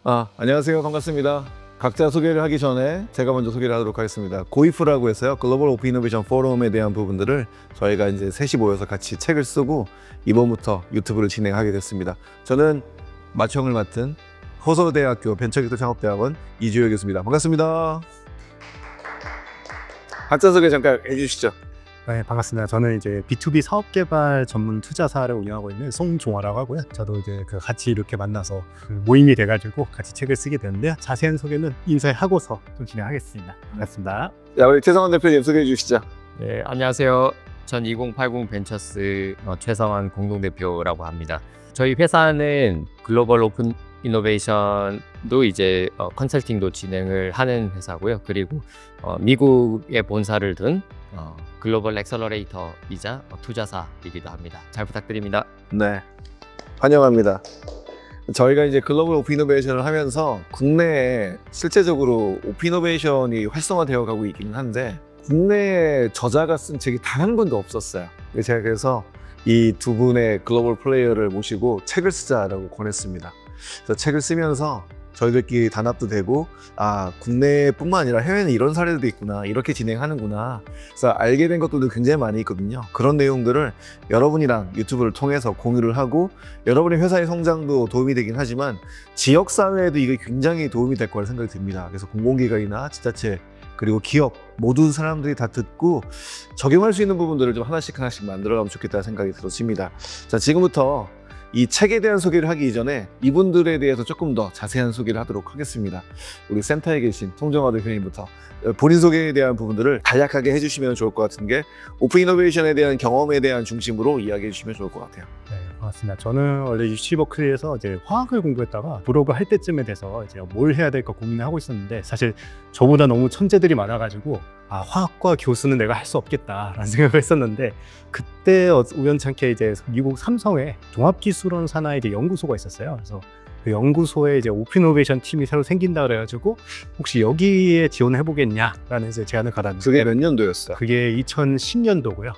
안녕하세요. 반갑습니다. 각자 소개를 하기 전에 제가 먼저 소개를 하도록 하겠습니다. 고이프라고 해서요. 글로벌 오픈 이노베이션 포럼에 대한 부분들을 저희가 이제 셋이 모여서 같이 책을 쓰고 이번부터 유튜브를 진행하게 됐습니다. 저는 마청을 맡은 호서대학교 벤처기술 창업대학원 이주혁 교수입니다. 반갑습니다. 각자 소개 잠깐 해주시죠. 네, 반갑습니다. 저는 이제 B2B 사업개발 전문 투자사를 운영하고 있는 송종화라고 하고요. 저도 이제 같이 이렇게 만나서 모임이 돼가지고 같이 책을 쓰게 됐는데요. 자세한 소개는 인사하고서 좀 진행하겠습니다. 반갑습니다. 자, 우리 최성환 대표님 소개해 주시죠. 네, 안녕하세요. 전 2080 벤처스 최성환 공동대표라고 합니다. 저희 회사는 글로벌 오픈 이노베이션도 이제 컨설팅도 진행을 하는 회사고요. 그리고 미국에 본사를 둔 글로벌 엑셀러레이터이자 투자사이기도 합니다. 잘 부탁드립니다. 네, 환영합니다. 저희가 이제 글로벌 오픈 이노베이션을 하면서 국내에 실제적으로 오픈 이노베이션이 활성화되어 가고 있기는 한데 국내에 저자가 쓴 책이 단 한 권도 없었어요. 제가 그래서 이 두 분의 글로벌 플레이어를 모시고 책을 쓰자라고 권했습니다. 그래서 책을 쓰면서 저희들끼리 단합도 되고 국내뿐만 아니라 해외는 이런 사례도 있구나, 이렇게 진행하는구나, 그래서 알게 된 것들도 굉장히 많이 있거든요. 그런 내용들을 여러분이랑 유튜브를 통해서 공유를 하고 여러분의 회사의 성장도 도움이 되긴 하지만 지역사회에도 이게 굉장히 도움이 될 거라 생각이 듭니다. 그래서 공공기관이나 지자체 그리고 기업 모든 사람들이 다 듣고 적용할 수 있는 부분들을 좀 하나씩 만들어가면 좋겠다는 생각이 들었습니다. 자, 지금부터 이 책에 대한 소개를 하기 이전에 이분들에 대해서 조금 더 자세한 소개를 하도록 하겠습니다. 우리 센터에 계신 송정화 대표님부터 본인 소개에 대한 부분들을 간략하게 해주시면 좋을 것 같은 게 오픈 이노베이션에 대한 경험에 대한 중심으로 이야기해 주시면 좋을 것 같아요. 네, 반갑습니다. 저는 원래 UC 버클리에서 이제 화학을 공부했다가 졸업을 할 때쯤에 돼서 이제 뭘 해야 될까 고민을 하고 있었는데 사실 저보다 너무 천재들이 많아가지고 화학과 교수는 내가 할 수 없겠다라는 생각을 했었는데 그때 우연찮게 이제 미국 삼성에 종합기술원 산하에 이제 연구소가 있었어요. 그래서 그 연구소에 이제 오픈 이노베이션 팀이 새로 생긴다 그래가지고 혹시 여기에 지원해 보겠냐라는 이제 제안을 받았는데 그게 몇 년도였어요? 그게 2010년도고요.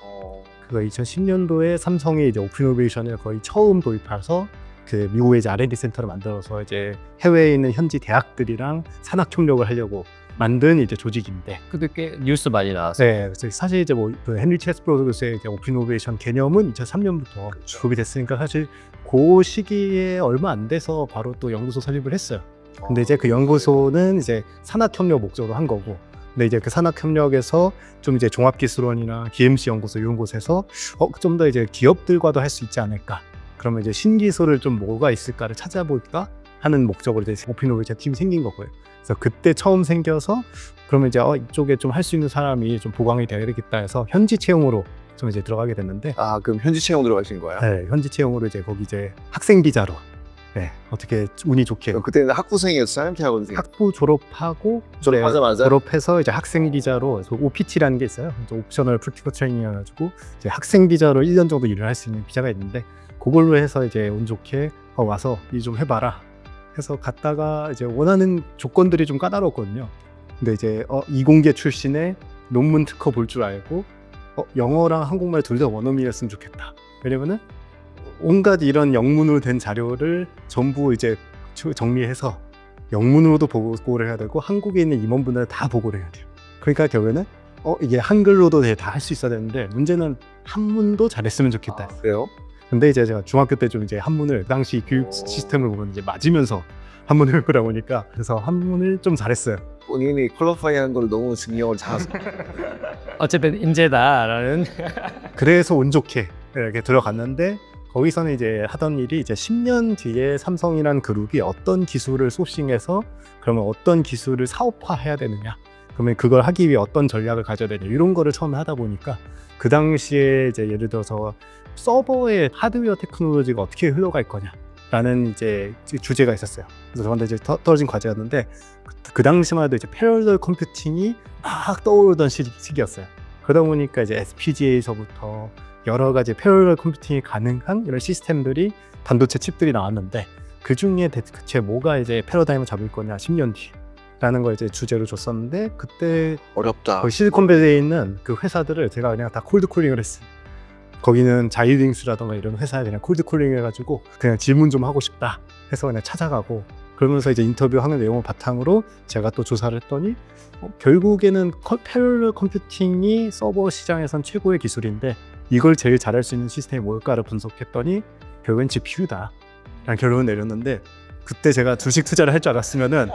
그거 2010년도에 삼성이 이제 오픈 이노베이션을 거의 처음 도입해서 그 미국에 이제 R&D 센터를 만들어서 이제 해외에 있는 현지 대학들이랑 산학 협력을 하려고 만든 이제 조직인데 그때 꽤 뉴스 많이 나왔어요. 네, 그래서 사실 이제 그 헨리 체스브로 교수의 이제 오픈 이노베이션 개념은 2003년부터 도입이 됐으니까 사실 그 시기에 얼마 안 돼서 바로 또 연구소 설립을 했어요. 근데 이제 그 연구소는 이제 산학 협력 목적으로 한 거고, 근데 이제 그 산학 협력에서 좀 이제 종합기술원이나 DMC 연구소 이런 곳에서 좀 더 이제 기업들과도 할 수 있지 않을까. 그러면 이제 신기술을 좀 뭐가 있을까를 찾아볼까 하는 목적으로 이제 오픈 이노베이션 팀이 생긴 거고요. 그래서 그때 처음 생겨서 그러면 이제 이쪽에 좀 할 수 있는 사람이 좀 보강이 되어야겠다 해서 현지 채용으로 좀 이제 들어가게 됐는데 그럼 현지 채용 들어가신 거예요? 네, 현지 채용으로 이제 거기 이제 학생 기자로 어떻게 운이 좋게 그때는 학부생이었어요? 이렇게 학원생? 학부 졸업하고 졸업하자마자? 졸업해서 이제 학생 기자로 OPT라는 게 있어요. 옵셔널 프랙티컬 트레이닝이어가지고 이제 학생 기자로 1년 정도 일을 할 수 있는 비자가 있는데 그걸로 해서 이제 운 좋게 와서 일 좀 해봐라 해서 갔다가 이제 원하는 조건들이 좀 까다로웠거든요. 근데 이제 이공계 출신의 논문 특허 볼 줄 알고 영어랑 한국말 둘 다 원어민이었으면 좋겠다. 왜냐면은 온갖 이런 영문으로 된 자료를 전부 이제 정리해서 영문으로도 보고를 해야 되고 한국에 있는 임원분들 다 보고를 해야 돼요. 그러니까 결국에는 이게 한글로도 다 할 수 있어야 되는데 문제는 한문도 잘했으면 좋겠다. 그래요? 근데 이제 제가 중학교 때 좀 이제 한문을 당시 교육 시스템을 보면 이제 맞으면서 한문을 배우다 보니까 그래서 한문을 좀 잘했어요. 본인이 퀄리파이한 걸 너무 증명을 잘해서 어쨌든 인재다라는. 그래서 운 좋게 이렇게 들어갔는데 거기서는 이제 하던 일이 이제 10년 뒤에 삼성이라는 그룹이 어떤 기술을 소싱해서 그러면 어떤 기술을 사업화해야 되느냐, 그러면 그걸 하기 위해 어떤 전략을 가져야 되냐, 이런 거를 처음에 하다 보니까 그 당시에 이제 예를 들어서 서버의 하드웨어 테크놀로지가 어떻게 흘러갈 거냐라는 이제 주제가 있었어요. 그래서 저한테 이제 떨어진 과제였는데 그 당시만 해도 이제 패러럴 컴퓨팅이 막 떠오르던 시기였어요. 그러다 보니까 이제 FPGA에서부터 여러 가지 패러럴 컴퓨팅이 가능한 이런 시스템들이 반도체 칩들이 나왔는데 그 중에 대체 뭐가 이제 패러다임을 잡을 거냐 10년 뒤 라는 걸 이제 주제로 줬었는데 그때 어렵다. 거기 실리콘밸리에 있는 그 회사들을 제가 그냥 다 콜드콜링을 했어요. 거기는 자이링스라던가 이런 회사에 그냥 콜드콜링 해가지고 그냥 질문 좀 하고 싶다 해서 그냥 찾아가고 그러면서 이제 인터뷰하는 내용을 바탕으로 제가 또 조사를 했더니 결국에는 패럴럴 컴퓨팅이 서버 시장에선 최고의 기술인데 이걸 제일 잘할 수 있는 시스템이 뭘까를 분석했더니 결국엔 GPU다 라는 결론을 내렸는데 그때 제가 주식 투자를 할 줄 알았으면은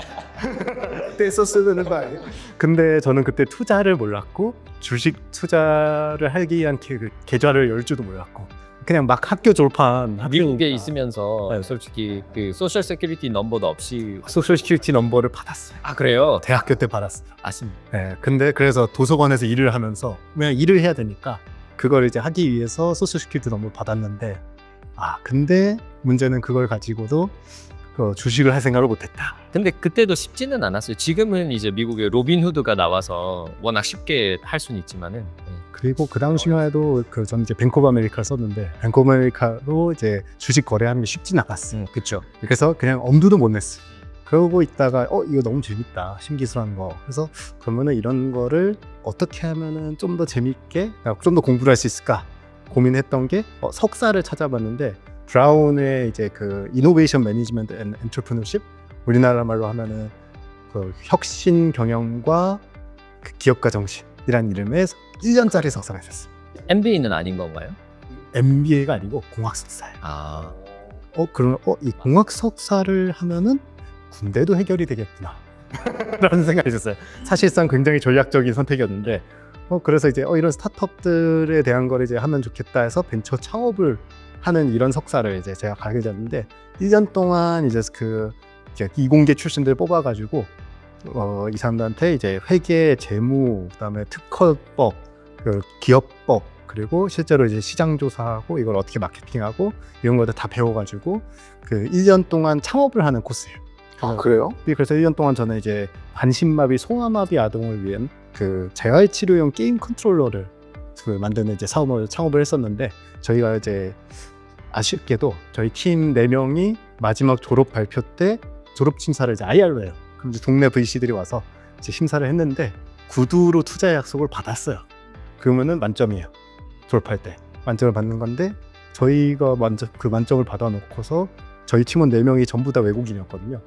그때 했었으면 봐요. 근데 저는 그때 투자를 몰랐고 주식 투자를 하기 위한 계좌를 열 줄도 몰랐고 그냥 막 학교 졸업한 미국에 학교니까. 있으면서 네. 솔직히 그 소셜 세큐리티 넘버도 없이 소셜 시큐리티 넘버를 받았어요. 아 그래요? 대학교 때 받았어요. 아십니다. 네, 근데 그래서 도서관에서 일을 하면서 그냥 일을 해야 되니까 그걸 이제 하기 위해서 소셜 시큐리티 넘버를 받았는데 근데 문제는 그걸 가지고도 주식을 할 생각을 못했다. 근데 그때도 쉽지는 않았어요. 지금은 이제 미국에 로빈 후드가 나와서 워낙 쉽게 할 수는 있지만은 그리고 그 당시만 해도 저는 이제 뱅크 오브 아메리카를 썼는데 뱅크 오브 아메리카로 이제 주식 거래하는 게 쉽진 않았어요. 그렇죠. 그래서 그냥 엄두도 못 냈어요. 그러고 있다가 이거 너무 재밌다, 신기술한 거. 그래서 그러면은 이런 거를 어떻게 하면은 좀 더 재밌게, 좀 더 공부를 할 수 있을까 고민했던 게 석사를 찾아봤는데 브라운의 이제 그 이노베이션 매니지먼트 앤 엔터프리너십, 우리나라 말로 하면은 그 혁신 경영과 그 기업가 정신이라는 이름의 1년짜리 석사가 있었어요. MBA는 아닌 건가요? MBA가 아니고 공학 석사예요. 아, 그러면 이 공학 석사를 하면은 군대도 해결이 되겠구나 라는 생각이 있었어요. 사실상 굉장히 전략적인 선택이었는데 그래서 이제 이런 스타트업들에 대한 걸 이제 하면 좋겠다 해서 벤처 창업을 하는 이런 석사를 이제 제가 가게 됐는데 1년 동안 이제 이제 이공계 출신들 뽑아가지고 이 사람들한테 이제 회계, 재무, 그다음에 특허법, 기업법, 그리고 실제로 이제 시장 조사하고 이걸 어떻게 마케팅하고 이런 것들 다 배워가지고 그 1년 동안 창업을 하는 코스예요. 그래요? 그래서 1년 동안 저는 이제 반신마비, 송아마비 아동을 위한 그 재활치료용 게임 컨트롤러를 만드는 이제 창업을 했었는데 저희가 이제 아쉽게도 저희 팀 4명이 마지막 졸업 발표 때 졸업 심사를 이제 IR로 해요. 그럼 이제 동네 VC들이 와서 이제 심사를 했는데 구두로 투자 약속을 받았어요. 그러면은 만점이에요. 졸업할 때 만점을 받는 건데 저희가 그 만점을 받아놓고서 저희 팀원 4명이 전부 다 외국인이었거든요.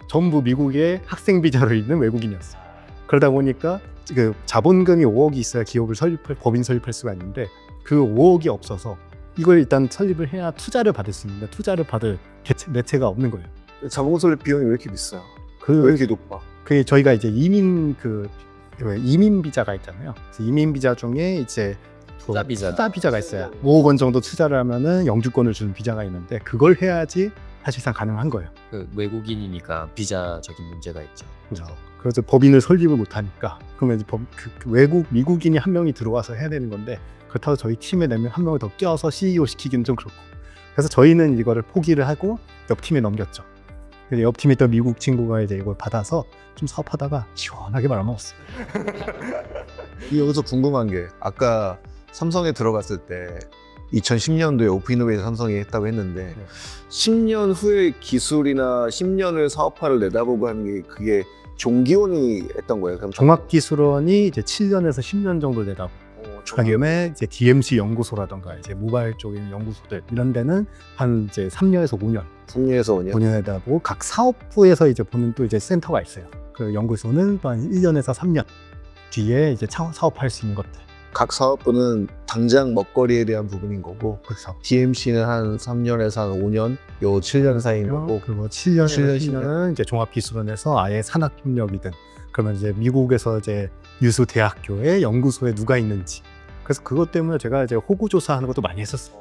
전부 미국에 학생 비자로 있는 외국인이었어요. 그러다 보니까 그 자본금이 5억이 있어야 기업을 법인 설립할 수가 있는데 그 5억이 없어서 이걸 일단 설립을 해야 투자를 받을 수 있는데 투자를 받을 매체가 없는 거예요. 자본 설립 비용이 왜 이렇게 비싸요? 왜 그 이렇게 높아? 저희가 이제 이민 비자가 있잖아요. 그래서 이민 비자 중에 이제 투자 비자. 투자 비자가 있어요. 5억 원 정도 투자를 하면은 영주권을 주는 비자가 있는데 그걸 해야지 사실상 가능한 거예요. 그 외국인이니까 비자적인 문제가 있죠. 그래서 법인을 설립을 못하니까 그러면 이제 미국인이 한 명이 들어와서 해야 되는 건데 그렇다고 저희 팀에 내면 한 명을 더 껴서 CEO 시키기는 좀 그렇고 그래서 저희는 이거를 포기를 하고 옆 팀에 넘겼죠. 그래서 옆 팀에 있던 미국 친구가 이제 이걸 받아서 좀 사업하다가 시원하게 말아먹었어요. 여기서 궁금한 게 아까 삼성에 들어갔을 때 2010년도에 오픈이노베이션 삼성이 했다고 했는데 10년 후의 기술이나 10년을 사업화를 내다보고 하는 게 그게 종기원이 했던 거예요? 그럼 종합기술원이 이제 7년에서 10년 정도 되다 그다음에 이제 DMC 연구소라던가 이제 모바일 쪽의 연구소들 이런 데는 한 이제 3년에서 5년, 3년에서 5년. 5년에다 보고 각 사업부에서 이제 보는 또 이제 센터가 있어요. 그 연구소는 또 한 1년에서 3년 뒤에 이제 사업할 수 있는 것들. 각 사업부는 당장 먹거리에 대한 부분인 거고 그래서 DMC는 한 3년에서 한 5년, 요 7년 사이인 거고 그리고 7년에서 7년, 10년은 이제 종합기술원에서 아예 산학협력이든 그러면 이제 미국에서 이제 유수 대학교에 연구소에 누가 있는지 그래서 그것 때문에 제가 이제 호구 조사하는 것도 많이 했었어요.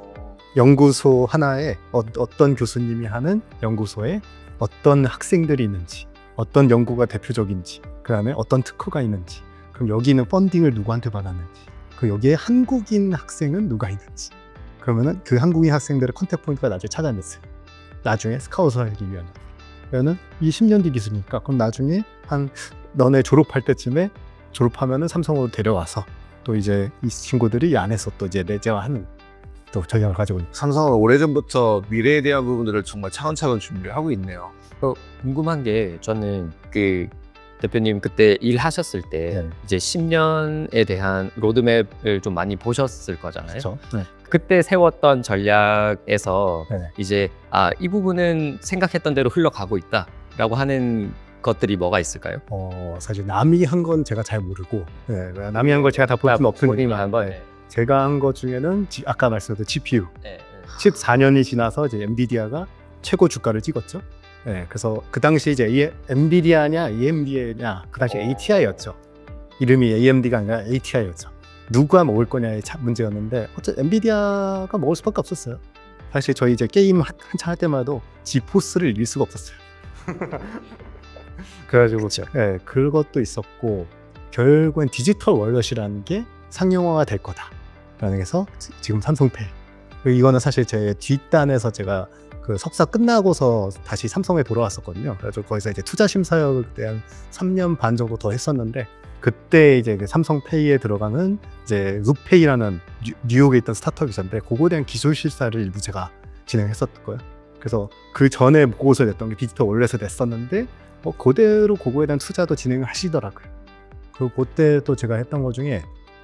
연구소 하나에 어떤 교수님이 하는 연구소에 어떤 학생들이 있는지 어떤 연구가 대표적인지 그다음에 어떤 특허가 있는지 그럼 여기는 펀딩을 누구한테 받았는지 그 여기에 한국인 학생은 누가 있는지 그러면은 그 한국인 학생들의 컨택 포인트가 나중에 찾아냈어요. 나중에 스카웃을 하기 위한 그러면은 이 10년 뒤 기술이니까 그럼 나중에 한 너네 졸업할 때쯤에 졸업하면은 삼성으로 데려와서 또 이제 이 친구들이 이 안에서 또 이제 내재화하는 또 전략을 가지고 있는. 삼성은 오래전부터 미래에 대한 부분들을 정말 차근차근 준비를 하고 있네요. 궁금한 게 저는 그 대표님 그때 일하셨을 때 네. 이제 10년에 대한 로드맵을 좀 많이 보셨을 거잖아요. 그렇죠. 네. 그때 세웠던 전략에서 네네. 이제 이 부분은 생각했던 대로 흘러가고 있다. 기술이라고 하는 것들이 뭐가 있을까요? 사실 남이 한 건 제가 잘 모르고, 남이 한 걸 제가 다 볼 수는 없으니까. 한 번. 제가 한 것 중에는 아까 말씀드린 GPU. 네. 14년이 지나서 이제 엔비디아가 최고 주가를 찍었죠. 그래서 그 당시 이제 엔비디아냐 AMD냐, 그 당시 ATI였죠. 이름이 AMD가 아니라 ATI였죠. 누가 먹을 거냐의 문제였는데 어쨌든 엔비디아가 먹을 수밖에 없었어요. 사실 저희 이제 게임 한참 할 때마다 지포스를 잃을 수가 없었어요. 그래가지고 그것도 있었고, 결국엔 디지털 월렛이라는 게 상용화가 될 거다라는 해서 지금 삼성페이. 이거는 사실 제 뒷단에서 제가 그 석사 끝나고서 다시 삼성에 돌아왔었거든요. 그래서 거기서 이제 투자 심사역을 그때 한 3년 반 정도 더 했었는데, 그때 이제 그 삼성페이에 들어가는 이제 루페이라는 뉴욕에 있던 스타트업이 있었는데, 그거에 대한 기술 실사를 일부 제가 진행했었던 거예요. 그래서 그 전에 보고서 냈던 게 디지털 월렛에 냈었는데, 그대로 그거에 대한 투자도 진행을 하시더라고요. 그리고 그때 또 제가 했던 것 중에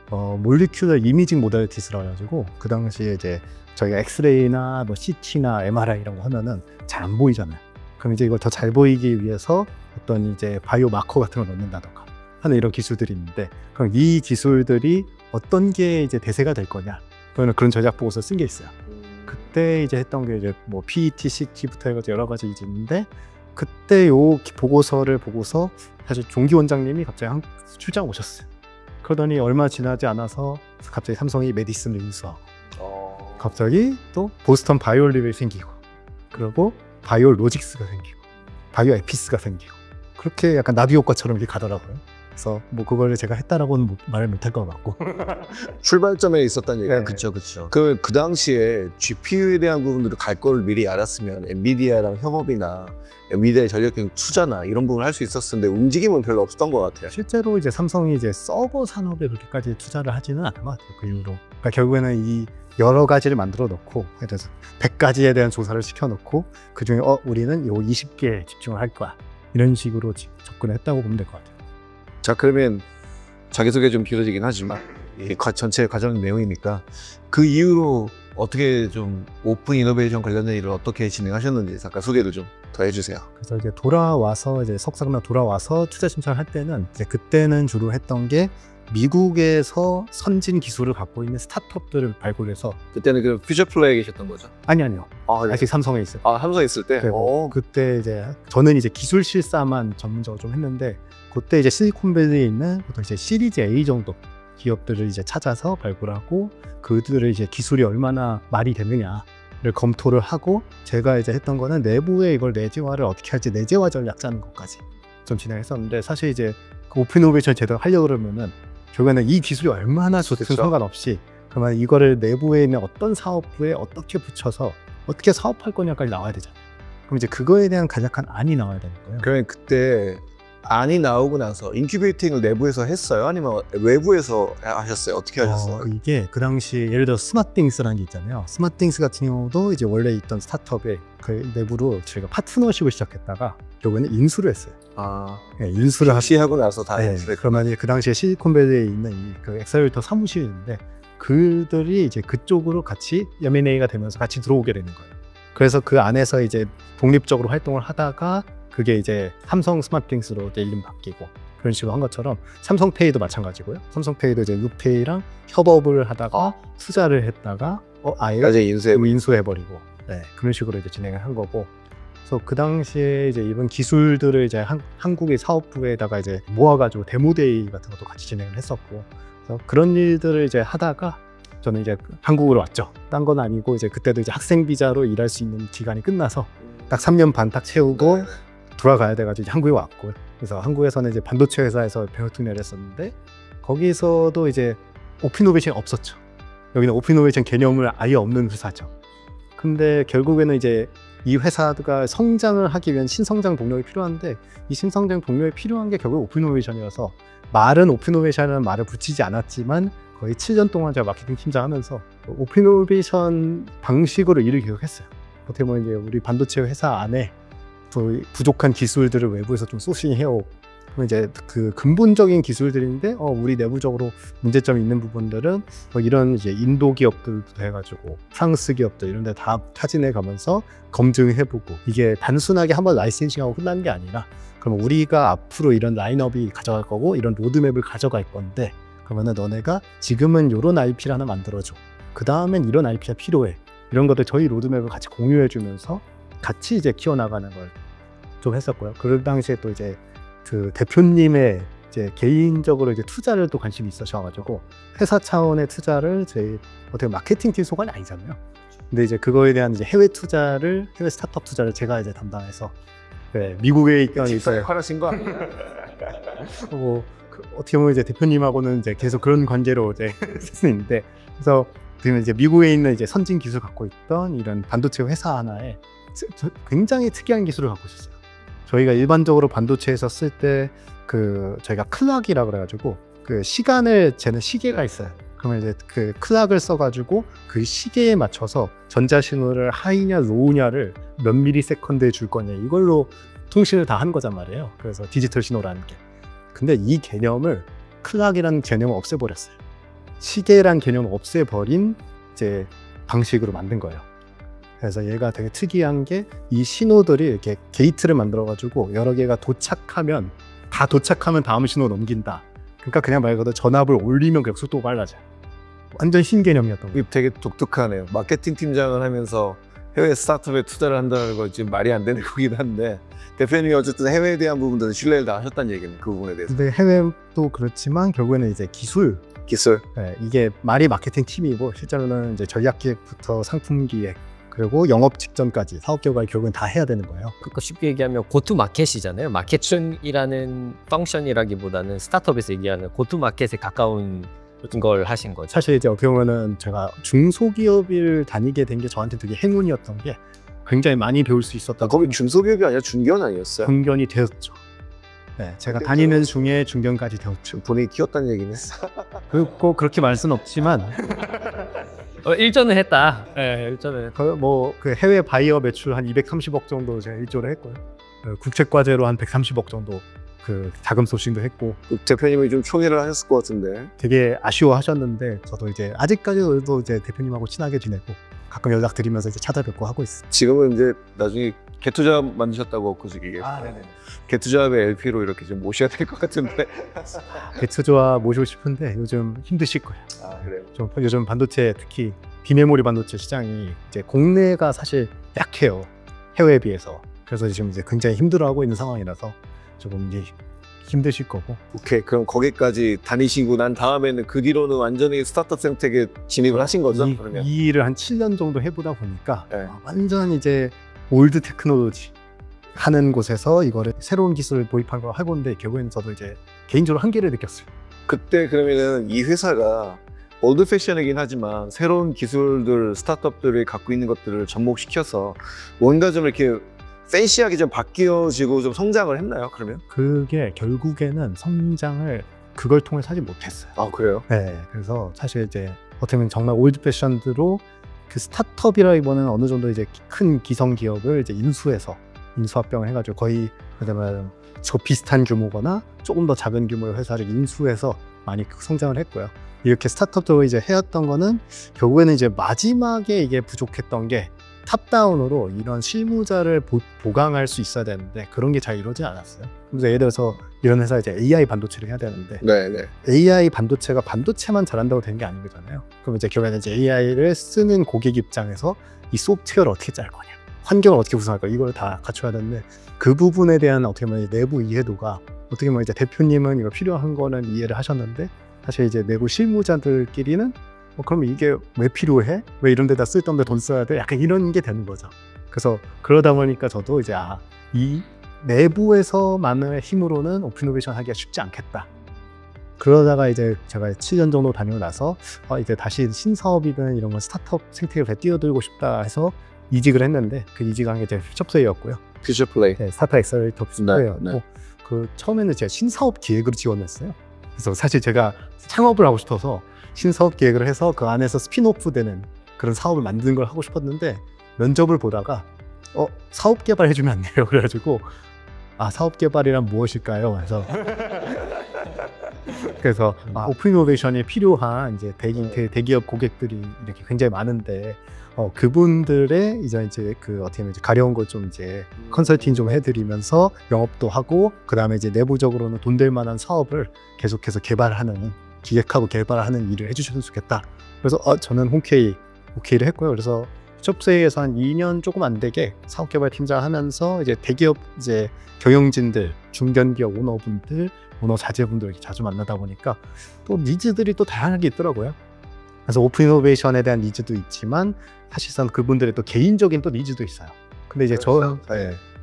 몰리큘러 이미징 모델리티스라고 해가지고, 그 당시에 이제 저희가 엑스레이나 뭐 CT나 MRI 이런 거 하면은 잘 안 보이잖아요. 그럼 이제 이걸 더 잘 보이기 위해서 어떤 이제 바이오 마커 같은 걸 넣는다던가 하는 이런 기술들이 있는데, 그럼 이 기술들이 어떤 게 이제 대세가 될 거냐, 그런 전략 보고서 쓴 게 있어요. 그때 이제 했던 게 이제 뭐 PET, CT부터 해가지고 여러 가지 이제 있는데, 그때 요 보고서를 보고서 사실 종기 원장님이 갑자기 출장 오셨어요. 그러더니 얼마 지나지 않아서 갑자기 삼성이 메디슨을 인수하고, 갑자기 또 보스턴 바이오립이 생기고, 그리고 바이오 로직스가 생기고, 바이오 에피스가 생기고, 그렇게 약간 나비 효과처럼 이렇게 가더라고요. 그래서 뭐 그걸 제가 했다라고는 말을 못할 것 같고. 출발점에 있었다는 얘기예요. 그쵸. 그 당시에 GPU에 대한 부분들을 갈 거를 미리 알았으면 엔비디아랑 협업이나 엔비디아의 전략적 투자나 이런 부분을 할 수 있었는데 움직임은 별로 없었던 것 같아요. 실제로 이제 삼성이 이제 서버 산업에 그렇게까지 투자를 하지는 않은 것 같아요. 그 이후로. 그러니까 결국에는 이 여러 가지를 만들어 놓고, 그래서 100가지에 대한 조사를 시켜 놓고, 그 중에 우리는 요 20개에 집중을 할 거야, 이런 식으로 접근했다고 보면 될 것 같아요. 자, 그러면 자기소개 좀 길어지긴 하지만 이 전체 과정 내용이니까 그 이후로 어떻게 좀 오픈 이노베이션 관련된 일을 어떻게 진행하셨는지 잠깐 소개를 좀 더 해주세요. 그래서 이제 돌아와서 이제 석사 끝나고 돌아와서 투자 심사를 할 때는 이제 그때는 주로 했던 게 미국에서 선진 기술을 갖고 있는 스타트업들을 발굴해서. 그때는 그 퓨처플레이에 계셨던 거죠? 아니요. 네. 아직 삼성에 있어요. 삼성에 있을 때? 그때 이제 저는 이제 기술 실사만 전문적으로 좀 했는데, 그때 이제 실리콘밸리에 있는 보통 이제 시리즈 A 정도 기업들을 이제 찾아서 발굴하고, 그들의 이제 기술이 얼마나 말이 되느냐를 검토를 하고, 제가 이제 했던 거는 내부에 이걸 내재화를 어떻게 할지 내재화 전략 짜는 것까지 좀 진행했었는데, 사실 이제 그 오픈 이노베이션 제대로 하려고 그러면은 결국에는 이 기술이 얼마나 좋든 상관없이, 그러면 이거를 내부에 있는 어떤 사업부에 어떻게 붙여서 어떻게 사업할 거냐까지 나와야 되잖아요. 그럼 이제 그거에 대한 간략한 안이 나와야 되는 거예요. 그러면 그때 안이 나오고 나서 인큐베이팅을 내부에서 했어요? 아니면 외부에서 하셨어요? 어떻게 하셨어요? 이게 그 당시 예를 들어 스마트띵스라는 게 있잖아요. 스마트띵스 같은 경우도 이제 원래 있던 스타트업에 그 내부로 저희가 파트너십을 시작했다가 결국에는 인수를 했어요. 인수를 시하고 나서 다 그러면 그 당시에 실리콘밸리에 있는 그 엑셀레이터 사무실이 있는데, 그들이 이제 그쪽으로 같이 M&A가 되면서 같이 들어오게 되는 거예요. 그래서 그 안에서 이제 독립적으로 활동을 하다가 그게 이제 삼성 스마트띵스로 이름 바뀌고, 그런 식으로 한 것처럼 삼성페이도 마찬가지고요. 삼성페이도 이제 루페이랑 협업을 하다가 투자를 했다가 아예 인수해버리고, 그런 식으로 이제 진행을 한 거고. 그래서 그 당시에 이제 이번 기술들을 이제 한국의 사업부에다가 이제 모아가지고 데모데이 같은 것도 같이 진행을 했었고, 그래서 그런 일들을 이제 하다가 저는 이제 한국으로 왔죠. 딴 건 아니고 이제 그때도 이제 학생 비자로 일할 수 있는 기간이 끝나서 딱 3년 반 딱 채우고 돌아가야 돼가지고 이제 한국에 왔고, 그래서 한국에서는 이제 반도체 회사에서 병역특례를 했었는데, 거기서도 이제 오픈이노베이션이 없었죠. 여기는 오픈이노베이션 개념을 아예 없는 회사죠. 근데 결국에는 이제 이 회사가 성장을 하기 위한 신성장 동력이 필요한데, 이 신성장 동력이 필요한 게 결국 오픈이노베이션이어서, 말은 오픈이노베이션이라는 말을 붙이지 않았지만 거의 7년 동안 제가 마케팅 팀장 하면서 오픈이노베이션 방식으로 일을 계속했어요. 어떻게 보면 이제 우리 반도체 회사 안에 또 부족한 기술들을 외부에서 좀 소싱해오고, 그럼 이제 그 근본적인 기술들인데 우리 내부적으로 문제점이 있는 부분들은 뭐 이런 이제 인도 기업들부터 해가지고 프랑스 기업들 이런 데 다 타진해 가면서 검증해보고 이게 단순하게 한번 라이센싱하고 끝나는 게 아니라 그럼 우리가 앞으로 이런 라인업이 가져갈 거고 이런 로드맵을 가져갈 건데 그러면은 너네가 지금은 이런 IP를 하나 만들어줘. 그 다음엔 이런 IP가 필요해. 이런 것들 저희 로드맵을 같이 공유해주면서 같이 이제 키워나가는 걸 좀 했었고요. 그 당시에 또 이제 그 대표님의 이제 개인적으로 이제 투자를 또 관심이 있으셔가지고 회사 차원의 투자를 저희 어떻게 마케팅 팀 소관이 아니잖아요. 근데 이제 그거에 대한 이제 해외 스타트업 투자를 제가 이제 담당해서 네, 미국에 있던 집사에 화나신 거 아니에요? 뭐 어떻게 보면 이제 대표님하고는 이제 계속 그런 관계로 이제 있는데 그래서 지금 이제 미국에 있는 이제 선진 기술 갖고 있던 이런 반도체 회사 하나에 굉장히 특이한 기술을 갖고 있었어요. 저희가 일반적으로 반도체에서 쓸 때 그 저희가 클락이라 그래가지고 그 시간을 재는 시계가 있어요. 그러면 이제 그 클락을 써가지고 그 시계에 맞춰서 전자신호를 하이냐 로우냐를 몇 미리세컨드에 줄 거냐 이걸로 통신을 다 한 거란 말이에요. 그래서 디지털 신호라는 게. 근데 이 개념을 클락이라는 개념을 없애버렸어요. 시계란 개념을 없애버린 이제 방식으로 만든 거예요. 그래서 얘가 되게 특이한 게 이 신호들이 이렇게 게이트를 만들어 가지고 여러 개가 도착하면 다음 신호 넘긴다. 그러니까 그냥 말 그대로 전압을 올리면 그냥 속도가 빨라져요. 완전 신개념이었던 거예요. 이게 되게 독특하네요. 마케팅 팀장을 하면서 해외 스타트업에 투자를 한다는 거 지금 말이 안 되는 거긴 한데 대표님이 어쨌든 해외에 대한 부분들은 신뢰를 다 하셨다는 얘기는 그 부분에 대해서. 근데 해외도 그렇지만 결국에는 이제 기술, 네, 이게 말이 마케팅 팀이고 실제로는 이제 전략 기획부터 상품 기획 그리고 영업 직전까지 사업 개발 결국엔 다 해야 되는 거예요. 그러니까 쉽게 얘기하면 고투 마켓이잖아요. 마케팅이라는 펑션이라기보다는 스타트업에서 얘기하는 고투 마켓에 가까운 걸 하신 거죠. 사실 이제 어떻게 보면은 제가 중소기업을 다니게 된 게 저한테 되게 행운이었던 게 굉장히 많이 배울 수 있었다. 거기 중소기업이 아니라 중견 아니었어요? 중견이 되었죠. 네, 제가 다니는 중에 중견까지 되었죠. 분위기 키웠다는 얘기네. 꼭 그렇게 말 수는 없지만 일전을 했다. 네, 일전을. 그 해외 바이어 매출 한 230억 정도 제가 일조를 했고요. 국책 과제로 한 130억 정도 그 자금 소싱도 했고. 대표님이 좀 총애를 하셨을 것 같은데. 되게 아쉬워하셨는데 저도 이제 아직까지도 이제 대표님하고 친하게 지내고 가끔 연락 드리면서 이제 찾아뵙고 하고 있어요. 지금은 이제 나중에 개투자 만드셨다고 엊그제 얘기했어요. 네네. 개투자의 LP로 이렇게 좀 모셔야 될 것 같은데. 개투자 모시고 싶은데 요즘 힘드실 거예요. 아 그래요? 좀 요즘 반도체 특히 비메모리 반도체 시장이 이제 국내가 사실 약해요. 해외에 비해서. 그래서 지금 이제 굉장히 힘들어하고 있는 상황이라서 조금 이제 힘드실 거고. 오케이, 그럼 거기까지 다니시고 난 다음에는 그 뒤로는 완전히 스타트업 생태계에 진입을 하신 거죠? 그러면 이 일을 한 7년 정도 해보다 보니까 네. 완전 이제 올드 테크놀로지 하는 곳에서 이거를 새로운 기술을 도입한 걸 해보는데 결국엔 저도 이제 개인적으로 한계를 느꼈어요. 그때 그러면은 이 회사가 올드 패션이긴 하지만 새로운 기술들, 스타트업들이 갖고 있는 것들을 접목시켜서 뭔가 좀 이렇게 팬시하게 좀 바뀌어지고 좀 성장을 했나요? 그러면? 그게 결국에는 성장을 그걸 통해서 하지 못했어요. 아 그래요? 네, 그래서 사실 이제 어떻게 보면 정말 올드 패션드로 그 스타트업이라기보다는 어느 정도 이제 큰 기성 기업을 이제 인수합병을 해가지고 거의 그다음에 저 비슷한 규모거나 조금 더 작은 규모의 회사를 인수해서 많이 성장을 했고요. 이렇게 스타트업도 이제 해왔던 거는 결국에는 이제 마지막에 이게 부족했던 게 탑다운으로 이런 실무자를 보강할 수 있어야 되는데 그런 게 잘 이루어지지 않았어요. 그래서 예를 들어서 이런 회사 이제 AI 반도체를 해야 되는데 네네. AI 반도체가 반도체만 잘한다고 되는 게 아닌 거잖아요. 그럼 이제 결국에는 이제 AI를 쓰는 고객 입장에서 이 소프트웨어를 어떻게 짤 거냐, 환경을 어떻게 구성할 거냐, 이걸 다 갖춰야 되는데 그 부분에 대한 어떻게 보면 내부 이해도가 어떻게 보면 이제 대표님은 이거 필요한 거는 이해를 하셨는데 사실 이제 내부 실무자들끼리는 그럼 이게 왜 필요해? 왜 이런 데다 쓸데없는 돈 써야 돼? 약간 이런 게 되는 거죠. 그래서 그러다 보니까 저도 이제 이 내부에서만의 힘으로는 오픈이노베이션 하기가 쉽지 않겠다. 그러다가 이제 제가 7년 정도 다니고 나서 이제 다시 신사업이든 이런 건 스타트업 생태계에 뛰어들고 싶다 해서 이직을 했는데 그 이직한 게 제 퓨처플레이였고요. 퓨처플레이. 네, 스타트업 엑셀레이터 퓨처플레이였고 네. 그 처음에는 제가 신사업 기획으로 지원했어요. 그래서 사실 제가 창업을 하고 싶어서 신사업 기획을 해서 그 안에서 스핀오프 되는 그런 사업을 만드는 걸 하고 싶었는데 면접을 보다가 사업 개발 해주면 안 돼요. 그래가지고 사업 개발이란 무엇일까요? 그래서 오픈 이노베이션이 필요한 이제 대기업 고객들이 이렇게 굉장히 많은데 그분들의 이제 그 어떻게 보면 이제 가려운 걸 좀 이제 컨설팅 좀 해드리면서 영업도 하고 그 다음에 이제 내부적으로는 돈 될 만한 사업을 계속해서 기획하고 개발하는 일을 해주셨으면 좋겠다. 그래서 저는 흔쾌히 오케이를 했고요. 그래서 숍스에서 한 2년 조금 안 되게 사업개발 팀장 하면서 이제 대기업 이제 경영진들, 중견기업 오너분들, 오너 자제분들 이렇게 자주 만나다 보니까 또 니즈들이 또 다양하게 있더라고요. 그래서 오픈 이노베이션에 대한 니즈도 있지만 사실상 그분들의 또 개인적인 또 니즈도 있어요. 근데 이제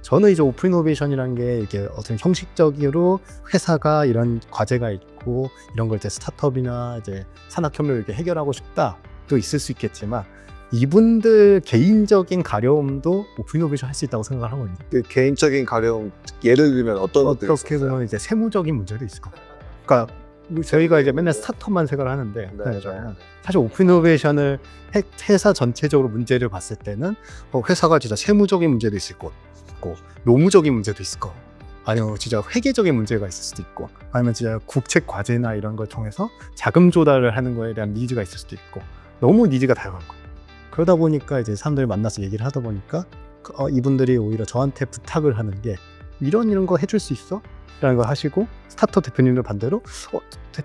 저는 이제 오픈 이노베이션이라는 게 이렇게 어떤 형식적으로 회사가 이런 과제가 있고 이런 걸 이제 스타트업이나 이제 산학협력을 이렇게 해결하고 싶다도 있을 수 있겠지만 이분들 개인적인 가려움도 오픈 이노베이션 할 수 있다고 생각을 하거든요. 그 개인적인 가려움 예를 들면 어떤 것들이 어떻게 보면 이제 세무적인 문제도 있을 거예요. 그러니까 저희가 이제 맨날 스타트업만 생각을 하는데 사실 오픈 이노베이션을 회사 전체적으로 문제를 봤을 때는 회사가 진짜 세무적인 문제도 있을 거고 노무적인 문제도 있을 거고 아니면 진짜 회계적인 문제가 있을 수도 있고 아니면 진짜 국책 과제나 이런 걸 통해서 자금 조달을 하는 거에 대한 니즈가 있을 수도 있고 너무 니즈가 다양한 거예요. 그러다 보니까 이제 사람들 만나서 얘기를 하다 보니까 이분들이 오히려 저한테 부탁을 하는 게 이런 거 해줄 수 있어? 라는 걸 하시고 스타트업 대표님들 반대로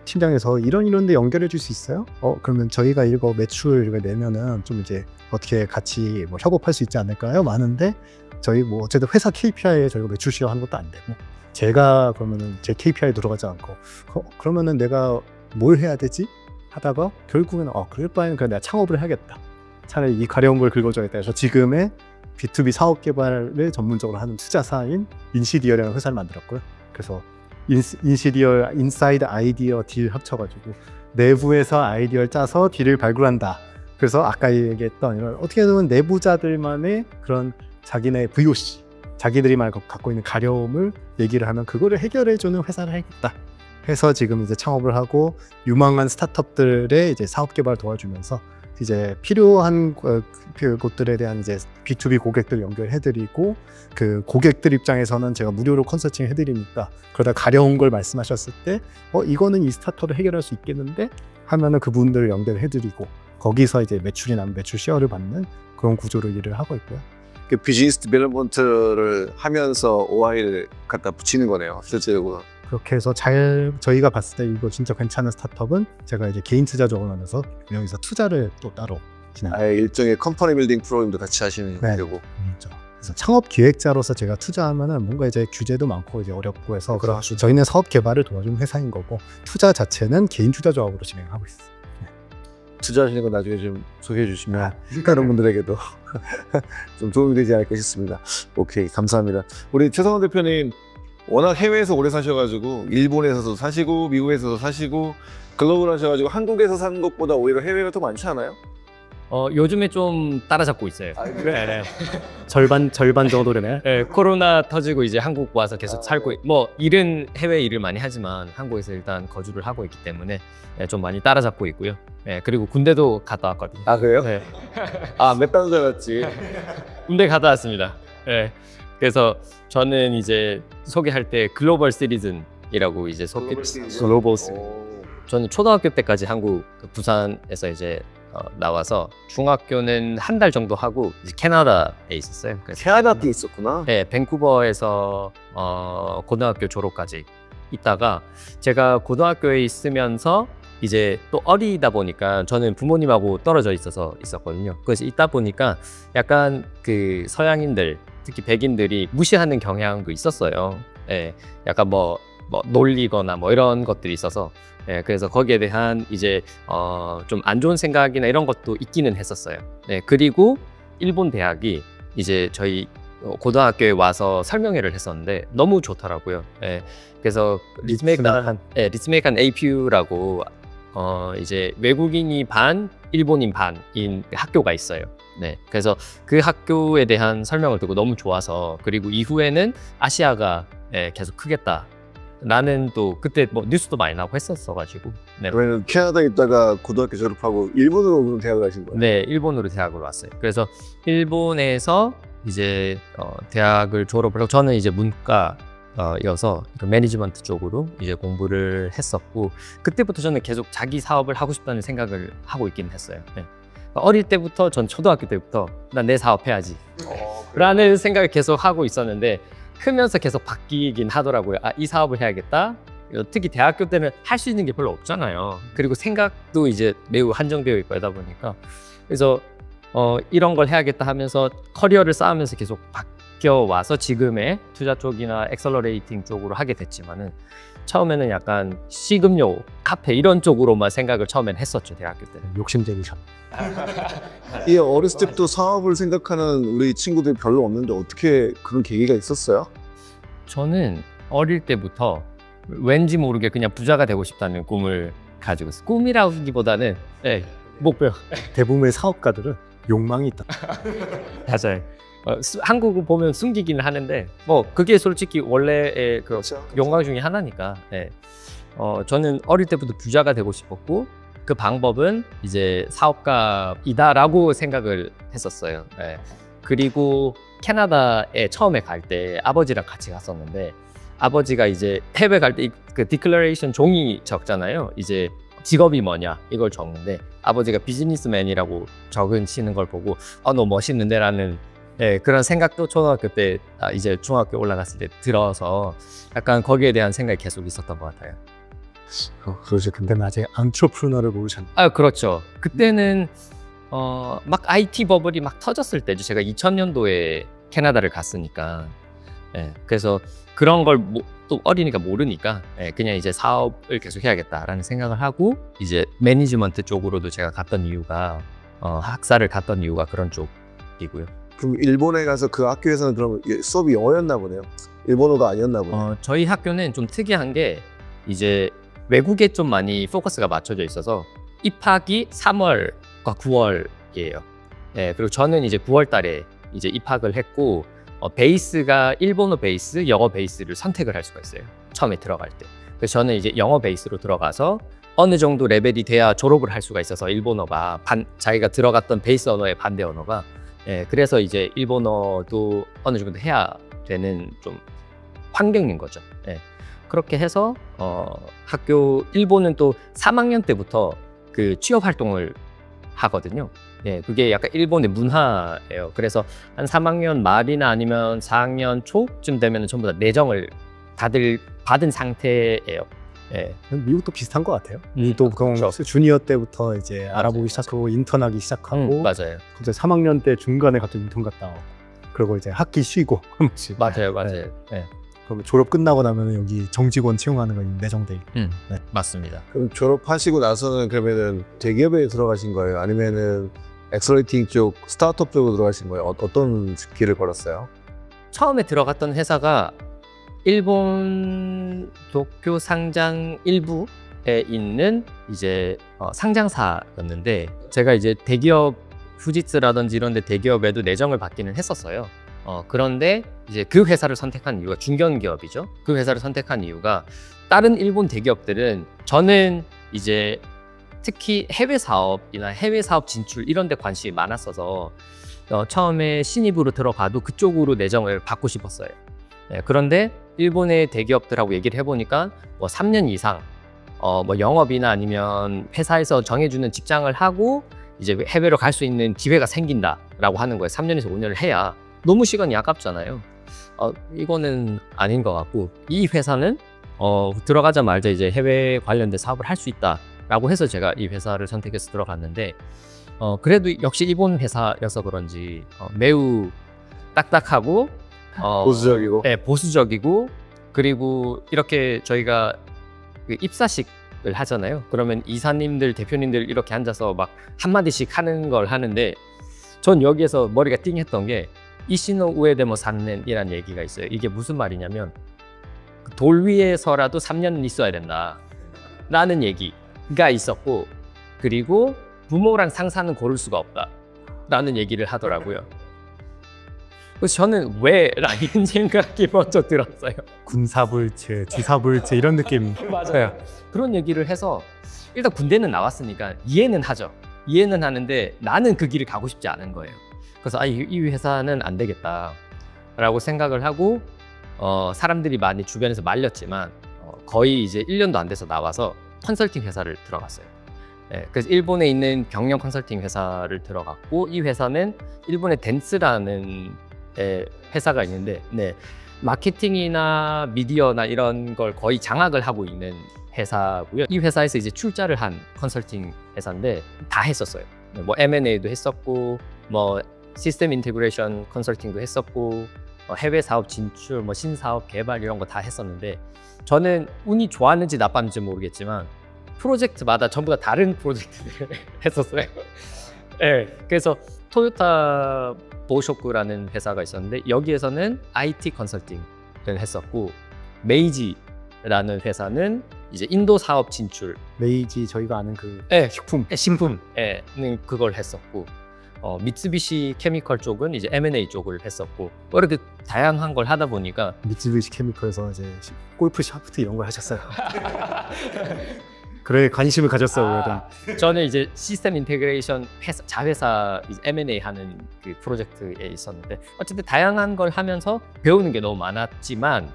팀장에서 이런 데 연결해 줄 수 있어요? 그러면 저희가 이거 매출 이거 내면은 좀 이제 어떻게 같이 뭐 협업할 수 있지 않을까요? 많은데 저희 뭐 어쨌든 회사 KPI에 저희가 매출 시험하는 것도 안 되고 제가 그러면은 제 KPI에 들어가지 않고 그러면은 내가 뭘 해야 되지? 하다가 결국에는 그럴 바에는 그냥 내가 창업을 해야겠다. 차라리 이 가려운 걸 긁어줘야겠다. 그래서 지금의 B2B 사업 개발을 전문적으로 하는 투자사인 인시디어라는 회사를 만들었고요. 그래서 인시디어 인사이드 아이디어 딜 합쳐가지고 내부에서 아이디어를 짜서 딜을 발굴한다. 그래서 아까 얘기했던 이런 어떻게 보면 내부자들만의 그런 자기네 VOC 자기들이 갖고 있는 가려움을 얘기를 하면 그거를 해결해주는 회사를 하겠다. 해서 지금 이제 창업을 하고 유망한 스타트업들의 이제 사업 개발을 도와주면서 이제 필요한 곳들에 대한 이제 B2B 고객들 연결해드리고 그 고객들 입장에서는 제가 무료로 컨설팅 해드리니까 그러다 가려운 걸 말씀하셨을 때 이거는 이 스타트업을 해결할 수 있겠는데 하면은 그분들을 연결해드리고 거기서 이제 매출이 나면 매출 쉐어를 받는 그런 구조로 일을 하고 있고요. 그 비즈니스 디벨롭먼트를 하면서 OI를 갖다 붙이는 거네요, 실제로. 그렇게 해서 저희가 봤을 때 이거 진짜 괜찮은 스타트업은 제가 이제 개인 투자 적응하면서 여기서 투자를 또 따로 아예 일종의 컴퍼니 빌딩 프로그램도 같이 하시는 거고. 그래서 창업 기획자로서 제가 투자하면은 뭔가 이제 규제도 많고 이제 어렵고 해서 그렇죠. 저희는 사업 개발을 도와주는 회사인 거고 투자 자체는 개인 투자 조합으로 진행하고 있어요. 투자하시는 거 나중에 좀 소개해 주시면 다른 분들에게도 좀 도움이 되지 않을까 싶습니다. 오케이, 감사합니다. 우리 최성원 대표님 워낙 해외에서 오래 사셔가지고 일본에서도 사시고 미국에서도 사시고 글로벌 하셔가지고 한국에서 사는 것보다 오히려 해외가 더 많지 않아요? 요즘에 좀 따라잡고 있어요. 네. 절반 정도네. 네, 코로나 터지고 이제 한국 와서 계속 살고 일은 해외 일을 많이 하지만 한국에서 일단 거주를 하고 있기 때문에 좀 많이 따라잡고 있고요. 그리고 군대도 갔다 왔거든요. 아 그래요? 네. 몇 달 전에 갔지. 군대 갔다 왔습니다. 그래서 저는 이제 소개할 때 글로벌 시리즌이라고 이제 글로벌 저는 초등학교 때까지 한국 부산에서 이제 나와서 중학교는 한 달 정도 하고 이제 캐나다에 있었어요. 캐나다에 있었구나. 네, 밴쿠버에서 고등학교 졸업까지 있다가 제가 고등학교에 있으면서 이제 또 어리다 보니까 저는 부모님하고 떨어져 있었거든요. 그래서 있다 보니까 약간 그 서양인들 특히 백인들이 무시하는 경향도 있었어요. 약간 놀리거나 이런 것들이 있어서 그래서 거기에 대한 이제 좀 안 좋은 생각이나 이런 것도 있기는 했었어요. 그리고 일본 대학이 이제 저희 고등학교에 와서 설명회를 했었는데 너무 좋더라고요. 그래서 리츠메이칸 APU라고 이제 외국인이 반, 일본인 반인 학교가 있어요. 그래서 그 학교에 대한 설명을 듣고 너무 좋아서 그리고 이후에는 아시아가 계속 크겠다. 나는 또 그때 뉴스도 많이 나오고 했었어가지고. 그러면 캐나다에 있다가 고등학교 졸업하고 일본으로 대학을 가신 거예요? 네, 일본으로 대학을 왔어요. 그래서 일본에서 이제 대학을 졸업을 하고 저는 이제 문과 이어서 그 매니지먼트 쪽으로 이제 공부를 했었고, 그때부터 저는 계속 자기 사업을 하고 싶다는 생각을 하고 있긴 했어요. 네. 어릴 때부터, 전 초등학교 때부터 난 내 사업 해야지 라는 생각을 계속 하고 있었는데, 크면서 계속 바뀌긴 하더라고요. 아, 이 사업을 해야겠다. 특히 대학교 때는 할 수 있는 게 별로 없잖아요. 그리고 생각도 이제 매우 한정되어 있고 하다 보니까, 그래서 이런 걸 해야겠다 하면서 커리어를 쌓으면서 계속 바뀌어 와서 지금의 투자 쪽이나 엑셀러레이팅 쪽으로 하게 됐지만은, 처음에는 약간 C금융, 카페 이런 쪽으로만 생각을 처음엔 했었죠, 대학교 때는. 욕심쟁이셨. 이 어렸을 때부터 사업을 생각하는 우리 친구들이 별로 없는데 어떻게 그런 계기가 있었어요? 저는 어릴 때부터 왠지 모르게 그냥 부자가 되고 싶다는 꿈을 가지고 있어요. 꿈이라고 하기보다는 목표. 대부분의 사업가들은 욕망이 있다. 맞아요. 한국을 보면 숨기기는 하는데, 뭐 그게 솔직히 원래의 그 그렇죠. 욕망 중에 하나니까. 네. 저는 어릴 때부터 부자가 되고 싶었고, 그 방법은 이제 사업가이다라고 생각을 했었어요. 네. 그리고 캐나다에 처음에 갈 때 아버지랑 같이 갔었는데, 아버지가 이제 해외 갈 때 그 디클래레이션 종이 적잖아요. 이제 직업이 뭐냐 이걸 적는데, 아버지가 비즈니스맨이라고 적으시는 걸 보고 너 멋있는데 라는 그런 생각도 초등학교 때 이제 중학교 올라갔을 때 들어서 약간 거기에 대한 생각이 계속 있었던 것 같아요. 그러죠. 근데 아직 안트로프너를 모르셨네. 그렇죠. 그때는 막 IT 버블이 막 터졌을 때죠. 제가 2000년도에 캐나다를 갔으니까. 그래서 그런 걸 또 어리니까 모르니까 그냥 이제 사업을 계속 해야겠다라는 생각을 하고, 이제 매니지먼트 쪽으로도 제가 갔던 이유가 학사를 갔던 이유가 그런 쪽이고요. 그럼 일본에 가서 그 학교에서는 그럼 수업이 영어였나 보네요. 일본어가 아니었나 보네요. 저희 학교는 좀 특이한 게 이제 외국에 좀 많이 포커스가 맞춰져 있어서 입학이 3월과 9월이에요. 그리고 저는 이제 9월 달에 이제 입학을 했고, 베이스가 일본어 베이스, 영어 베이스를 선택을 할 수가 있어요. 처음에 들어갈 때. 그래서 저는 이제 영어 베이스로 들어가서 어느 정도 레벨이 돼야 졸업을 할 수가 있어서, 일본어가 자기가 들어갔던 베이스 언어의 반대 언어가, 그래서 이제 일본어도 어느 정도 해야 되는 좀 환경인 거죠. 그렇게 해서 학교 일본은 또 3학년 때부터 그 취업 활동을 하거든요. 그게 약간 일본의 문화예요. 그래서 한 3학년 말이나 아니면 4학년 초쯤 되면 전부 다 내정을 다들 받은 상태예요. 미국도 비슷한 것 같아요. 미국도 그렇죠. 주니어 때부터 이제 알아보기 시작하고 인턴하기 시작하고, 맞아요. 갑자기 3학년 때 중간에 갑자기 인턴 갔다 오고, 그리고 이제 학기 쉬고 한 번씩. 맞아요. 그럼 졸업 끝나고 나면 여기 정직원 채용하는 거 내정돼 있고. 맞습니다. 그럼 졸업하시고 나서는 그러면은 대기업에 들어가신 거예요? 아니면은 엑셀러레이팅 쪽 스타트업 쪽으로 들어가신 거예요? 어떤 길을 걸었어요? 처음에 들어갔던 회사가 일본 도쿄 상장 일부에 있는 이제 상장사였는데, 제가 이제 대기업 후지츠라든지 이런 데 대기업에도 내정을 받기는 했었어요. 그런데 이제 그 회사를 선택한 이유가, 중견기업이죠. 그 회사를 선택한 이유가, 다른 일본 대기업들은 저는 이제 특히 해외 사업이나 해외 사업 진출 이런 데 관심이 많았어서 처음에 신입으로 들어가도 그쪽으로 내정을 받고 싶었어요. 그런데 일본의 대기업들하고 얘기를 해보니까 뭐 3년 이상 뭐 영업이나 아니면 회사에서 정해주는 직장을 하고 이제 해외로 갈 수 있는 기회가 생긴다라고 하는 거예요. 3년에서 5년을 해야. 너무 시간이 아깝잖아요. 이거는 아닌 것 같고, 이 회사는 들어가자마자 이제 해외 관련된 사업을 할 수 있다라고 해서 제가 이 회사를 선택해서 들어갔는데, 그래도 역시 일본 회사여서 그런지 매우 딱딱하고 보수적이고. 보수적이고, 그리고 이렇게 저희가 그 입사식을 하잖아요. 그러면 이사님들, 대표님들 이렇게 앉아서 막 한마디씩 하는 걸 하는데, 전 여기에서 머리가 띵했던 게 이시노 우에데모 3년이라는 얘기가 있어요. 이게 무슨 말이냐면, 돌 위에서라도 3년은 있어야 된다 라는 얘기가 있었고, 그리고 부모랑 상사는 고를 수가 없다 라는 얘기를 하더라고요. 그래서 저는 왜? 라는 생각이 먼저 들었어요. 군사불체, 지사불체 이런 느낌. 맞아요. 그런 얘기를 해서 일단 군대는 나왔으니까 이해는 하죠. 이해는 하는데 나는 그 길을 가고 싶지 않은 거예요. 그래서 이 회사는 안 되겠다 라고 생각을 하고 사람들이 많이 주변에서 말렸지만 거의 이제 1년도 안 돼서 나와서 컨설팅 회사를 들어갔어요. 네, 그래서 일본에 있는 경영 컨설팅 회사를 들어갔고 이 회사는 일본의 댄스라는 회사가 있는데 네, 마케팅이나 미디어나 이런 걸 거의 장악을 하고 있는 회사고요. 이 회사에서 이제 출자를 한 컨설팅 회사인데 다 했었어요. 뭐 M&A도 했었고 뭐 시스템 인테그레이션 컨설팅도 했었고 해외 사업 진출, 뭐 신사업 개발 이런 거 다 했었는데 저는 운이 좋았는지 나빴는지 모르겠지만 프로젝트마다 전부 다 다른 프로젝트를 했었어요. 네, 그래서 토요타 보쇼쿠라는 회사가 있었는데 여기에서는 IT 컨설팅을 했었고 메이지라는 회사는 이제 인도 사업 진출 메이지 저희가 아는 그 식품 신품는 그걸 했었고 미쓰비시 케미컬 쪽은 이제 M&A 쪽을 했었고 이렇게 다양한 걸 하다 보니까 미쓰비시 케미컬에서 이제 골프 샤프트 이런 걸 하셨어요. 그래 관심을 가졌어요. 저는 이제 시스템 인테그레이션 회사, 자회사 M&A 하는 그 프로젝트에 있었는데 어쨌든 다양한 걸 하면서 배우는 게 너무 많았지만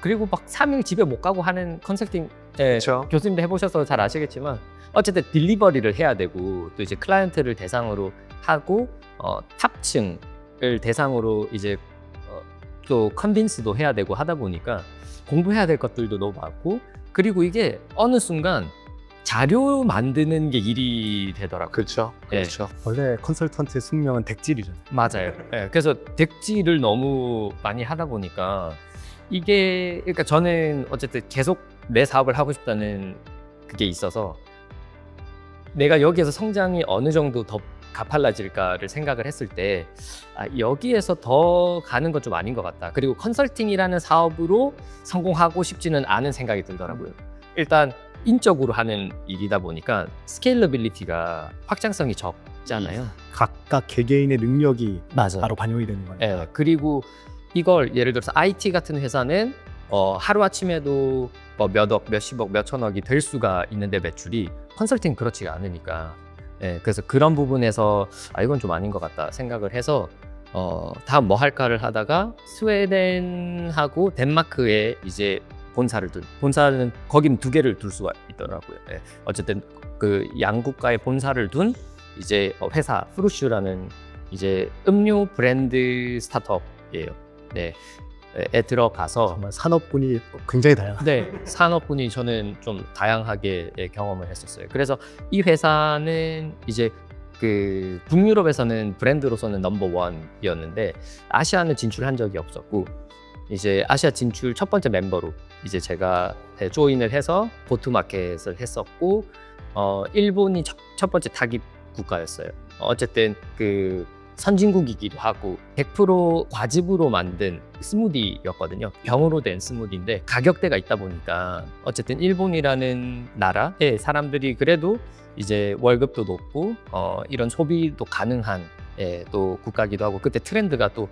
그리고 막 3일 집에 못 가고 하는 컨설팅 그렇죠. 교수님도 해보셔서 잘 아시겠지만 어쨌든 딜리버리를 해야 되고 또 이제 클라이언트를 대상으로 하고 탑층을 대상으로 이제 또 컨빈스도 해야 되고 하다 보니까 공부해야 될 것들도 너무 많고 그리고 이게 어느 순간 자료 만드는 게 일이 되더라고요. 그렇죠. 그렇죠. 원래 컨설턴트의 숙명은 덱질이잖아요. 맞아요. 네, 그래서 덱질을 너무 많이 하다 보니까 이게 그러니까 저는 어쨌든 계속 내 사업을 하고 싶다는 그게 있어서 내가 여기에서 성장이 어느 정도 더 가팔라질까를 생각을 했을 때 여기에서 더 가는 건 좀 아닌 것 같다. 그리고 컨설팅이라는 사업으로 성공하고 싶지는 않은 생각이 들더라고요. 일단 인적으로 하는 일이다 보니까 스케일러빌리티가 확장성이 적잖아요. 각각 개개인의 능력이 맞아요. 바로 반영이 되는 거예요. 네, 그리고 이걸 예를 들어서 IT 같은 회사는 하루아침에도 뭐 몇억, 몇십억, 몇천억이 될 수가 있는데 매출이 컨설팅 그렇지가 않으니까 그래서 그런 부분에서 이건 좀 아닌 것 같다 생각을 해서 다음 뭐 할까를 하다가 스웨덴하고 덴마크에 이제 본사는 거긴 2개를 둘 수가 있더라고요. 어쨌든 그 양국가의 본사를 둔 이제 회사 프루슈라는 이제 음료 브랜드 스타트업이에요. 에 들어가서 정말 산업군이 굉장히 다양해요. 네, 산업군이 저는 좀 다양하게 경험을 했었어요. 그래서 이 회사는 이제 그 북유럽에서는 브랜드로서는 넘버1이었는데 아시아는 진출한 적이 없었고 이제 아시아 진출 첫 번째 멤버로 이제 제가 조인을 해서 고투마켓을 했었고 일본이 첫 번째 타깃 국가였어요. 어쨌든 그 선진국이기도 하고 100% 과즙으로 만든 스무디였거든요. 병으로 된 스무디인데 가격대가 있다 보니까 어쨌든 일본이라는 나라의 사람들이 그래도 이제 월급도 높고 이런 소비도 가능한 또 국가기도 하고 그때 트렌드가 또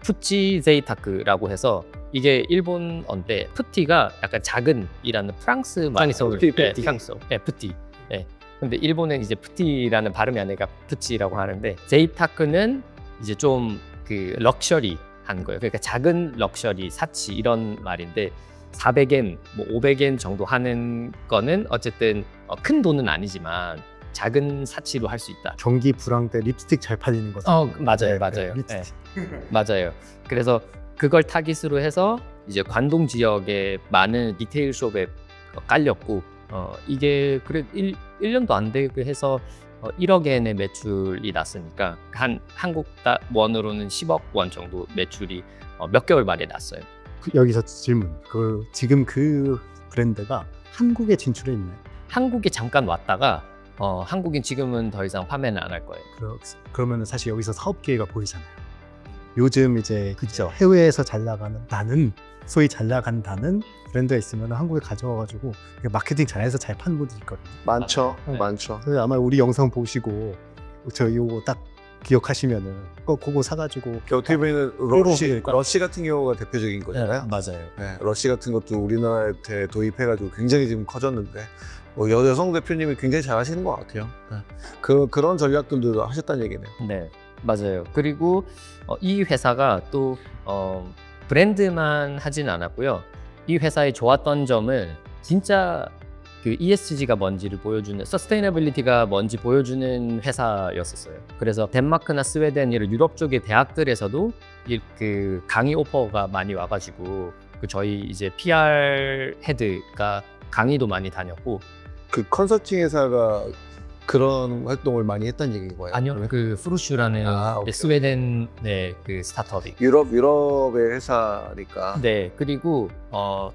푸찌 제이타크라고 해서 이게 일본어인데 푸티가 약간 작은이라는 프랑스 말에서 프랑스어 푸티. 근데 일본은 이제 푸티라는 발음이 아니라 푸치라고 하는데 제이타크는 이제 좀 그 럭셔리한 거예요. 그러니까 작은 럭셔리, 사치 이런 말인데 400엔, 뭐 500엔 정도 하는 거는 어쨌든 큰 돈은 아니지만 작은 사치로 할 수 있다. 경기 불황 때 립스틱 잘 팔리는 거죠. 맞아요, 맞아요. 맞아요. 그래서 그걸 타깃으로 해서 이제 관동 지역에 많은 리테일 숍에 깔렸고 이게 그래 1년도 안 되게 해서 1억 엔의 매출이 났으니까 한 한국 원으로는 10억 원 정도 매출이 몇 개월 만에 났어요. 여기서 질문. 지금 그 브랜드가 한국에 진출해 있나요? 한국에 잠깐 왔다가 한국인 지금은 더 이상 판매는 안 할 거예요. 그러면 사실 여기서 사업 기회가 보이잖아요. 요즘 이제 그죠 해외에서 잘 나가는 소위 잘 나간다는 브랜드가 있으면 한국에 가져와가지고 마케팅 잘해서 잘 파는 분들이 있거든요. 많죠. 네. 많죠. 그래서 아마 우리 영상 보시고 저 요거 딱 기억하시면은 그거 사가지고 어떻게 보면 러시 같은 경우가 대표적인 거잖아요. 맞아요. 네, 러시 같은 것도 우리나라에 도입해가지고 굉장히 지금 커졌는데 여성 대표님이 굉장히 잘하시는 것 같아요. 네. 그런 전략들도 하셨다는 얘기네요. 네, 맞아요. 그리고 이 회사가 또 브랜드만 하진 않았고요. 이 회사의 좋았던 점은 진짜 그 ESG가 뭔지를 보여주는, 서스테이너빌리티가 뭔지 보여주는 회사였었어요. 그래서 덴마크나 스웨덴 이런 유럽 쪽의 대학들에서도 그 강의 오퍼가 많이 와가지고 그 저희 이제 PR 헤드가 강의도 많이 다녔고. 그 컨설팅 회사가 그런 활동을 많이 했다는 얘기인 거예요? 아니요, 그러면? 그 프루슈라는 오케이. 스웨덴의 그 스타트업이. 유럽의 회사니까. 네, 그리고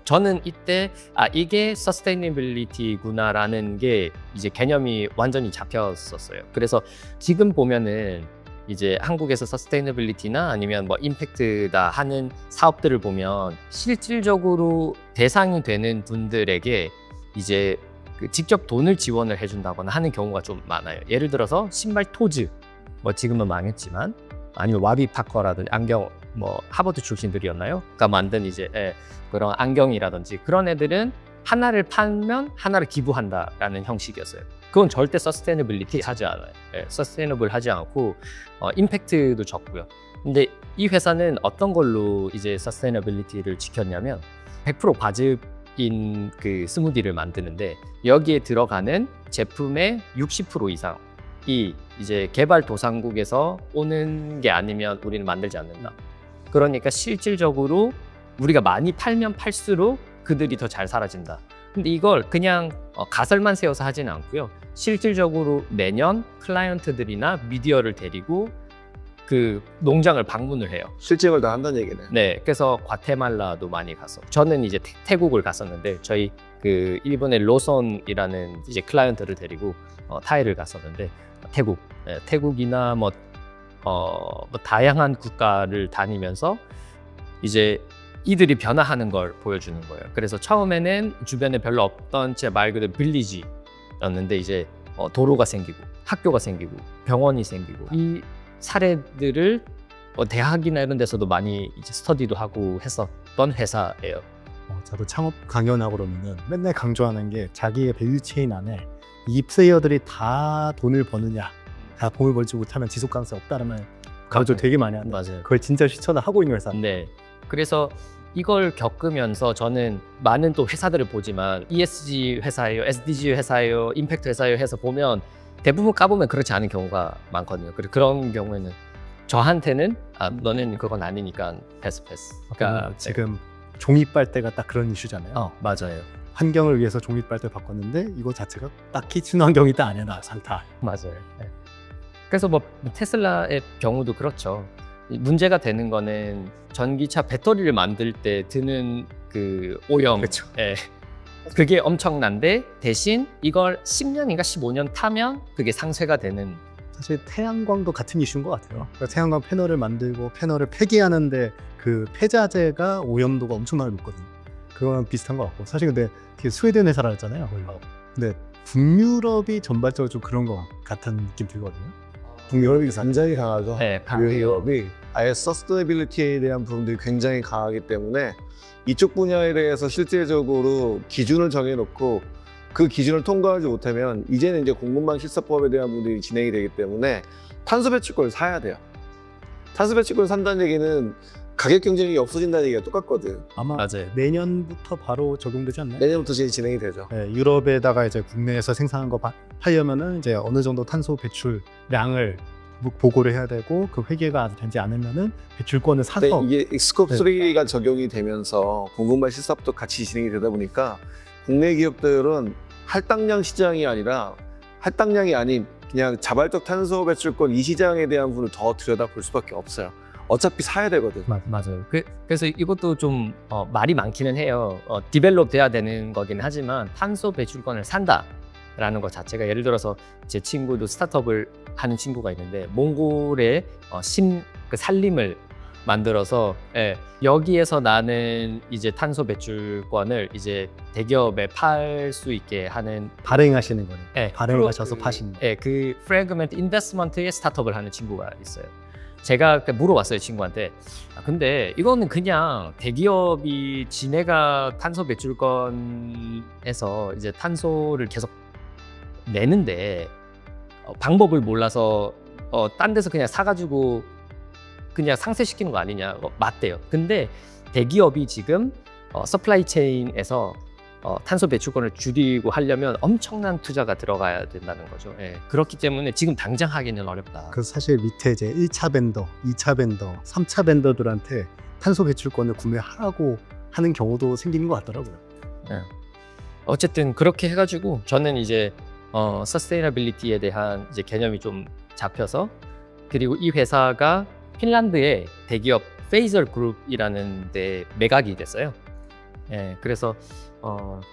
저는 이때 이게 서스테이너빌리티구나라는 게 이제 개념이 완전히 잡혔었어요. 그래서 지금 보면은 이제 한국에서 서스테이너빌리티나 아니면 뭐 임팩트다 하는 사업들을 보면 실질적으로 대상이 되는 분들에게 이제 그 직접 돈을 지원을 해준다거나 하는 경우가 좀 많아요. 예를 들어서 신발 토즈, 뭐 지금은 망했지만, 아니면 와비 파커라든지 안경, 뭐 하버드 출신들이었나요? 가 만든 이제 그런 안경이라든지 그런 애들은 하나를 팔면 하나를 기부한다라는 형식이었어요. 그건 절대 서스테이너빌리티 하지 않아요. 서스테이너블 하지 않고 임팩트도 적고요. 근데 이 회사는 어떤 걸로 이제 서스테이너빌리티를 지켰냐면 100% 과즙인 그 스무디를 만드는데 여기에 들어가는 제품의 60% 이상이 이제 개발도상국에서 오는 게 아니면 우리는 만들지 않는다. 그러니까 실질적으로 우리가 많이 팔면 팔수록 그들이 더 잘 살아진다. 근데 이걸 그냥 가설만 세워서 하지는 않고요. 실질적으로 매년 클라이언트들이나 미디어를 데리고 그 농장을 방문을 해요. 실증을 다 한다는 얘기네. 네, 그래서 과테말라도 많이 갔어. 저는 이제 태국을 갔었는데 저희 그 일본의 로손이라는 이제 클라이언트를 데리고 타이를 갔었는데 태국이나 뭐 다양한 국가를 다니면서 이제 이들이 변화하는 걸 보여주는 거예요. 그래서 처음에는 주변에 별로 없던 제 말 그대로 빌리지였는데 이제 도로가 생기고 학교가 생기고 병원이 생기고 이 사례들을 대학이나 이런 데서도 많이 이제 스터디도 하고 했었던 회사예요. 저도 창업 강연하고 그러면은 맨날 강조하는 게 자기의 밸류체인 안에 이 플레이어들이 다 돈을 버느냐, 다 돈을 벌지 못하면 지속 가능성이 없다는 강조 되게 많이 하는데 맞아요. 그걸 진짜 실천을 하고 있는 회사. 네. 그래서 이걸 겪으면서 저는 많은 또 회사들을 보지만 ESG 회사예요, SDG 회사예요, 임팩트 회사예요 해서 보면 대부분 까보면 그렇지 않은 경우가 많거든요. 그런 경우에는 저한테는 너는 그건 아니니까 패스. 그러니까 지금 종이 빨대가 딱 그런 이슈잖아요. 맞아요. 환경을 위해서 종이 빨대 바꿨는데 이거 자체가 딱히 친환경이 다 아니라 산타. 맞아요. 네. 그래서 뭐 테슬라의 경우도 그렇죠. 문제가 되는 거는 전기차 배터리를 만들 때 드는 그 오염. 그렇죠. 예. 그게 엄청난데 대신 이걸 10년인가 15년 타면 그게 상쇄가 되는. 사실 태양광도 같은 이슈인 것 같아요. 그러니까 태양광 패널을 만들고 패널을 폐기하는데 그 폐자재가 오염도가 엄청나게 높거든요. 그거랑 비슷한 것 같고 사실 근데 스웨덴 회사라 했잖아요. 근데 북유럽이 전반적으로 좀 그런 것 같은 느낌 들거든요. 북유럽이 굉장히 강하죠. 네, 북유럽이 아예 서스테이너빌리티에 대한 부분들이 굉장히 강하기 때문에 이쪽 분야에 대해서 실질적으로 기준을 정해놓고 그 기준을 통과하지 못하면 이제는 이제 공급망 실사법에 대한 부분들이 진행이 되기 때문에 탄소 배출권을 사야 돼요. 탄소 배출권을 산다는 얘기는 가격 경쟁력이 없어진다는 얘기가 똑같거든. 아마 맞아요. 내년부터 바로 적용되지 않나요? 내년부터 진행이 되죠. 네, 유럽에다가 이제 국내에서 생산한 거 하려면은 이제 어느 정도 탄소 배출량을 보고를 해야 되고 그 회계가 되지 않으면은 배출권을 사서. 근데 이게 스콥 3가 적용이 되면서 공급망 실사법도 같이 진행이 되다 보니까 국내 기업들은 할당량 시장이 아니라 할당량이 아닌 그냥 자발적 탄소 배출권 이 시장에 대한 부분을 더 들여다볼 수밖에 없어요. 어차피 사야 되거든. 맞아요. 그래서 이것도 좀 말이 많기는 해요. 디벨롭 돼야 되는 거긴 하지만 탄소 배출권을 산다라는 것 자체가 예를 들어서 제 친구도 스타트업을 하는 친구가 있는데 몽골의 그 산림을 만들어서 여기에서 나는 이제 탄소 배출권을 이제 대기업에 팔 수 있게 하는 발행하시는 거네. 발행하셔서 파시는. 그 프래그먼트 인베스트먼트의 스타트업을 하는 친구가 있어요. 제가 물어봤어요, 친구한테. 근데 이거는 그냥 대기업이 지네가 탄소 배출권에서 이제 탄소를 계속 내는데 방법을 몰라서 딴 데서 그냥 사가지고 그냥 상쇄시키는 거 아니냐. 맞대요. 근데 대기업이 지금 서플라이 체인에서 탄소 배출권을 줄이고 하려면 엄청난 투자가 들어가야 된다는 거죠. 예. 그렇기 때문에 지금 당장 하기는 어렵다. 그래서 사실 밑에 이제 1차 벤더, 2차 벤더, 3차 벤더들한테 탄소 배출권을 구매하라고 하는 경우도 생기는 것 같더라고요. 예. 어쨌든 그렇게 해가지고 저는 이제 서스테이너빌리티에 대한 이제 개념이 좀 잡혀서, 그리고 이 회사가 핀란드의 대기업 페이저 그룹이라는 데 매각이 됐어요. 예, 그래서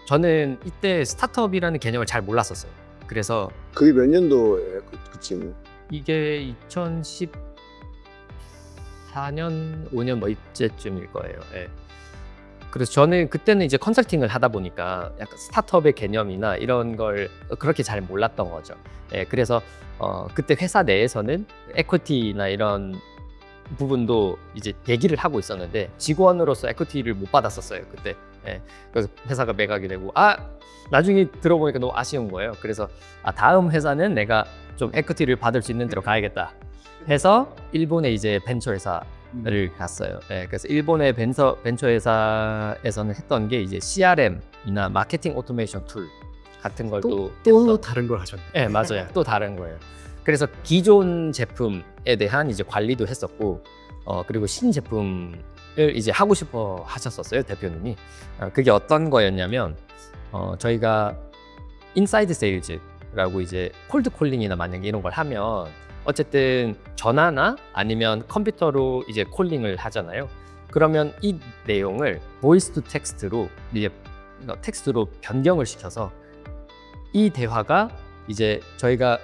저는 이때 스타트업이라는 개념을 잘 몰랐었어요. 그래서 그게 몇 년도에 그쯤? 이게 2014년, 5년 뭐 이때쯤일 거예요. 예. 그래서 저는 그때는 이제 컨설팅을 하다 보니까 약간 스타트업의 개념이나 이런 걸 그렇게 잘 몰랐던 거죠. 예, 그래서 그때 회사 내에서는 에쿼티나 이런 부분도 이제 대기를 하고 있었는데 직원으로서 에쿼티를 못 받았었어요 그때. 예, 그래서 회사가 매각이 되고 나중에 들어보니까 너무 아쉬운 거예요. 그래서 다음 회사는 내가 좀 에쿼티를 받을 수 있는 데로 가야겠다 해서 일본의 이제 벤처 회사를 갔어요. 예, 그래서 일본의 벤처 회사에서는 했던 게 이제 CRM이나 마케팅 오토메이션 툴 같은 걸 또 다른 걸 하셨네. 네, 맞아요. 또 다른 거예요. 그래서 기존 제품에 대한 이제 관리도 했었고, 그리고 신제품을 이제 하고 싶어 하셨었어요, 대표님이. 그게 어떤 거였냐면, 저희가 인사이드 세일즈라고 이제 콜드 콜링이나 만약에 이런 걸 하면 어쨌든 전화나 아니면 컴퓨터로 이제 콜링을 하잖아요. 그러면 이 내용을 보이스 투 텍스트로 이제 텍스트로 변경을 시켜서 이 대화가 이제 저희가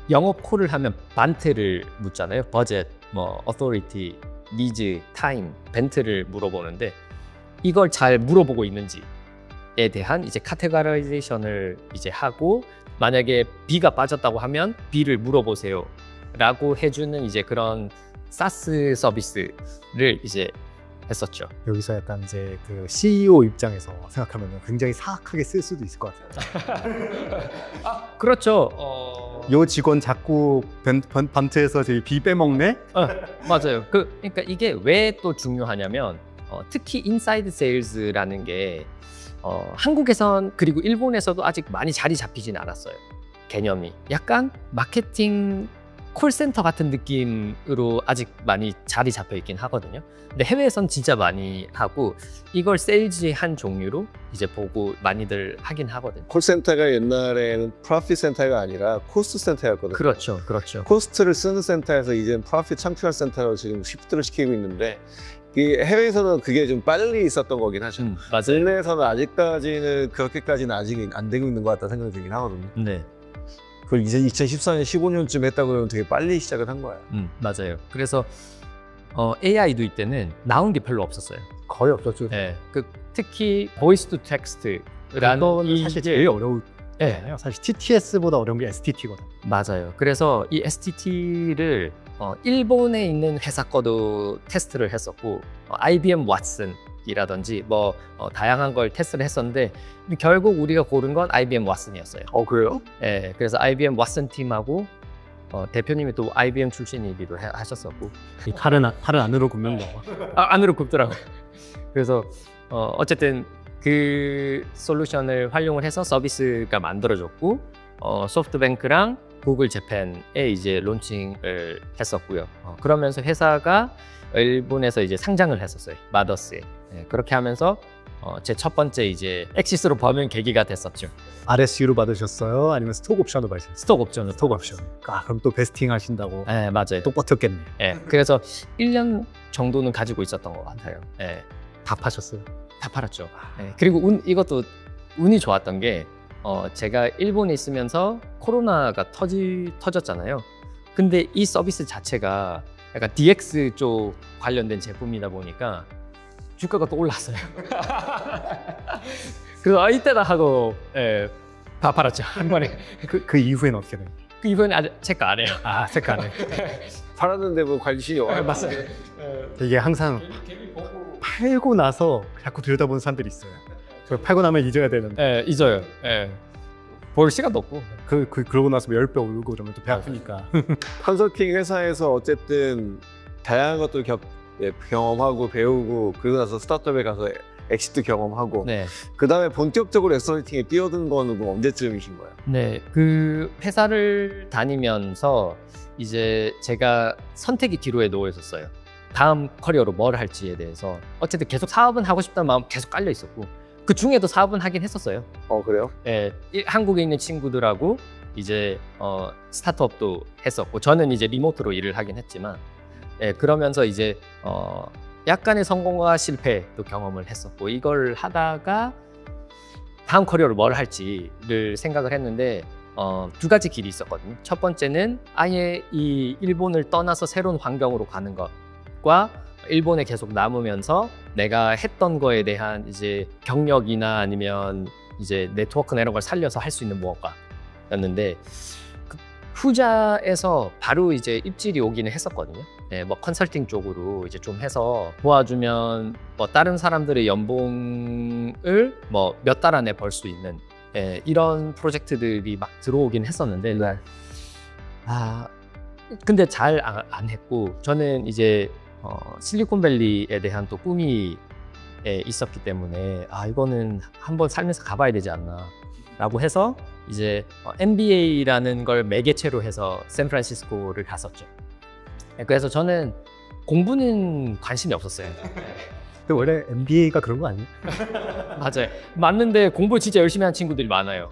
영업 콜을 하면 반트를 묻잖아요. 버젯, 뭐 어토리티, 니즈, 타임, 벤트를 물어보는데 이걸 잘 물어보고 있는지에 대한 이제 카테고라이제이션을 이제 하고, 만약에 B가 빠졌다고 하면 B를 물어보세요 라고 해주는 이제 그런 사스 서비스를 이제 했었죠. 여기서 약간 이제 그 CEO 입장에서 생각하면 굉장히 사악하게 쓸 수도 있을 것 같아요. 그렇죠. 요 직원 자꾸 반트에서 저희 비 빼먹네? 맞아요. 그러니까 이게 왜 또 중요하냐면 특히 인사이드 세일즈라는 게 한국에선 그리고 일본에서도 아직 많이 자리 잡히진 않았어요. 개념이 약간 마케팅 콜센터 같은 느낌으로 아직 많이 자리 잡혀 있긴 하거든요. 근데 해외에선 진짜 많이 하고 이걸 세일즈의 한 종류로 이제 보고 많이들 하긴 하거든요. 콜센터가 옛날에는 프로핏 센터가 아니라 코스트 센터였거든요. 그렇죠, 그렇죠. 코스트를 쓰는 센터에서 이제 프로핏 창출할 센터로 지금 시프트를 시키고 있는데, 이 해외에서는 그게 좀 빨리 있었던 거긴 하죠. 맞아요. 국내에서는 아직까지는 그렇게까지는 아직 안 되고 있는 것 같다 생각이 들긴 하거든요. 네. 그걸 이제 2014년, 15년쯤 했다고 그러면 되게 빨리 시작을 한 거야. 맞아요. 그래서 AI도 이때는 나온 게 별로 없었어요. 거의 없었죠. 네. 특히 보이스 투 텍스트라는 그거는 사실 제일 어려울 네. 거잖아요. 사실 TTS보다 어려운 게 STT거든. 맞아요. 그래서 이 STT를 일본에 있는 회사 거도 테스트를 했었고, IBM 왓슨이라든지 뭐 다양한 걸 테스트를 했었는데 결국 우리가 고른 건 IBM 왓슨이었어요. 그래요? 네, 그래서 IBM 왓슨 팀하고 대표님이 또 IBM 출신이기도 하셨었고, 팔은 안으로 굽는 거. 안으로 굽더라고요. 그래서 어쨌든 그 솔루션을 활용을 해서 서비스가 만들어졌고, 소프트뱅크랑 구글 재팬에 이제 론칭을 했었고요. 그러면서 회사가 일본에서 이제 상장을 했었어요. 마더스에. 네, 그렇게 하면서 제 첫 번째 이제 엑시스로 버는 계기가 됐었죠. RSU로 받으셨어요? 아니면 스톡 옵션으로 받으셨어요? 스톡 옵션으로. 스톡 옵션. 그럼 또 베스팅 하신다고 네, 맞아요. 또 버텼겠네. 네, 그래서 1년 정도는 가지고 있었던 것 같아요. 네, 다 파셨어요? 다 팔았죠. 네, 그리고 이것도 운이 좋았던 게 제가 일본에 있으면서 코로나가 터졌잖아요. 근데 이 서비스 자체가 약간 DX 쪽 관련된 제품이다 보니까 주가가 또 올랐어요. 그래서 이때다 하고 다 팔았죠, 한 번에. 그 이후에는 어떻게 돼요? 그 이번에 아직 체크 안 해요. 체크 안 해. 팔았는데 뭐 관심이 와요. 맞아요. 이게 항상 팔고 나서 자꾸 들여다보는 사람들이 있어요. 팔고 나면 잊어야 되는데. 잊어요. 볼 시간도 없고. 그러고 나서 10배 울고 그러면 또 배 아프니까. 컨설팅 회사에서 어쨌든 다양한 것들 예, 경험하고 배우고 그러고 나서 스타트업에 가서 엑시트 경험하고 네. 그 다음에 본격적으로 엑셀러레이팅에 뛰어든 거는 뭐 언제쯤이신 거예요? 네, 그 회사를 다니면서 이제 제가 선택이 뒤로에 놓여 있었어요. 다음 커리어로 뭘 할지에 대해서 어쨌든 계속 사업은 하고 싶다는 마음 계속 깔려 있었고 그 중에도 사업은 하긴 했었어요. 그래요? 예, 한국에 있는 친구들하고 이제 스타트업도 했었고 저는 이제 리모트로 일을 하긴 했지만 예, 그러면서 이제 약간의 성공과 실패도 경험을 했었고 이걸 하다가 다음 커리어를 뭘 할지를 생각을 했는데 두 가지 길이 있었거든요. 첫 번째는 아예 이 일본을 떠나서 새로운 환경으로 가는 것과 일본에 계속 남으면서 내가 했던 거에 대한 이제 경력이나 아니면 이제 네트워크나 이런 걸 살려서 할 수 있는 무언가였는데 그 후자에서 바로 이제 입질이 오기는 했었거든요. 네, 뭐 컨설팅 쪽으로 이제 좀 해서 도와주면 뭐 다른 사람들의 연봉을 뭐 몇 달 안에 벌 수 있는 이런 프로젝트들이 막 들어오긴 했었는데 네. 근데 잘 안 했고 저는 이제 실리콘밸리에 대한 또 꿈이 있었기 때문에 이거는 한번 살면서 가봐야 되지 않나 라고 해서 이제 MBA라는 걸 매개체로 해서 샌프란시스코를 갔었죠. 그래서 저는 공부는 관심이 없었어요. 근데 원래 MBA가 그런 거 아니에요? 맞아요. 맞는데 공부 진짜 열심히 한 친구들이 많아요.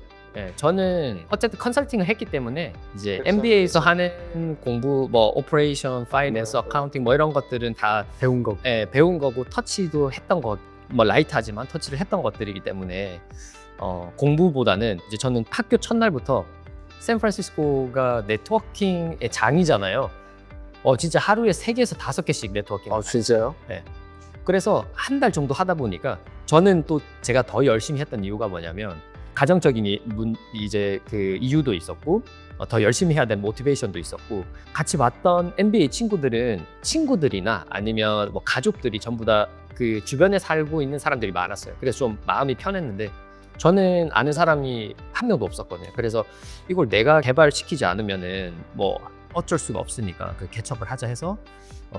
저는 어쨌든 컨설팅을 했기 때문에 이제 그렇죠. MBA에서 하는 공부, 뭐 오퍼레이션, 파이낸스, 어카운팅 뭐 이런 것들은 다 배운 거. 배운 거고 터치도 했던 것, 뭐 라이트하지만 터치를 했던 것들이기 때문에 공부보다는 이제 저는 학교 첫날부터 샌프란시스코가 네트워킹의 장이잖아요. 진짜 하루에 3개에서 5개씩 네트워킹. 진짜요? 그래서 한 달 정도 하다 보니까 저는 또 제가 더 열심히 했던 이유가 뭐냐면 가정적인 이제 그 이유도 있었고 더 열심히 해야 되는 모티베이션도 있었고 같이 봤던 MBA 친구들은 친구들이나 아니면 뭐 가족들이 전부 다 그 주변에 살고 있는 사람들이 많았어요. 그래서 좀 마음이 편했는데 저는 아는 사람이 한 명도 없었거든요. 그래서 이걸 내가 개발시키지 않으면은 뭐 어쩔 수가 없으니까 그 개척을 하자 해서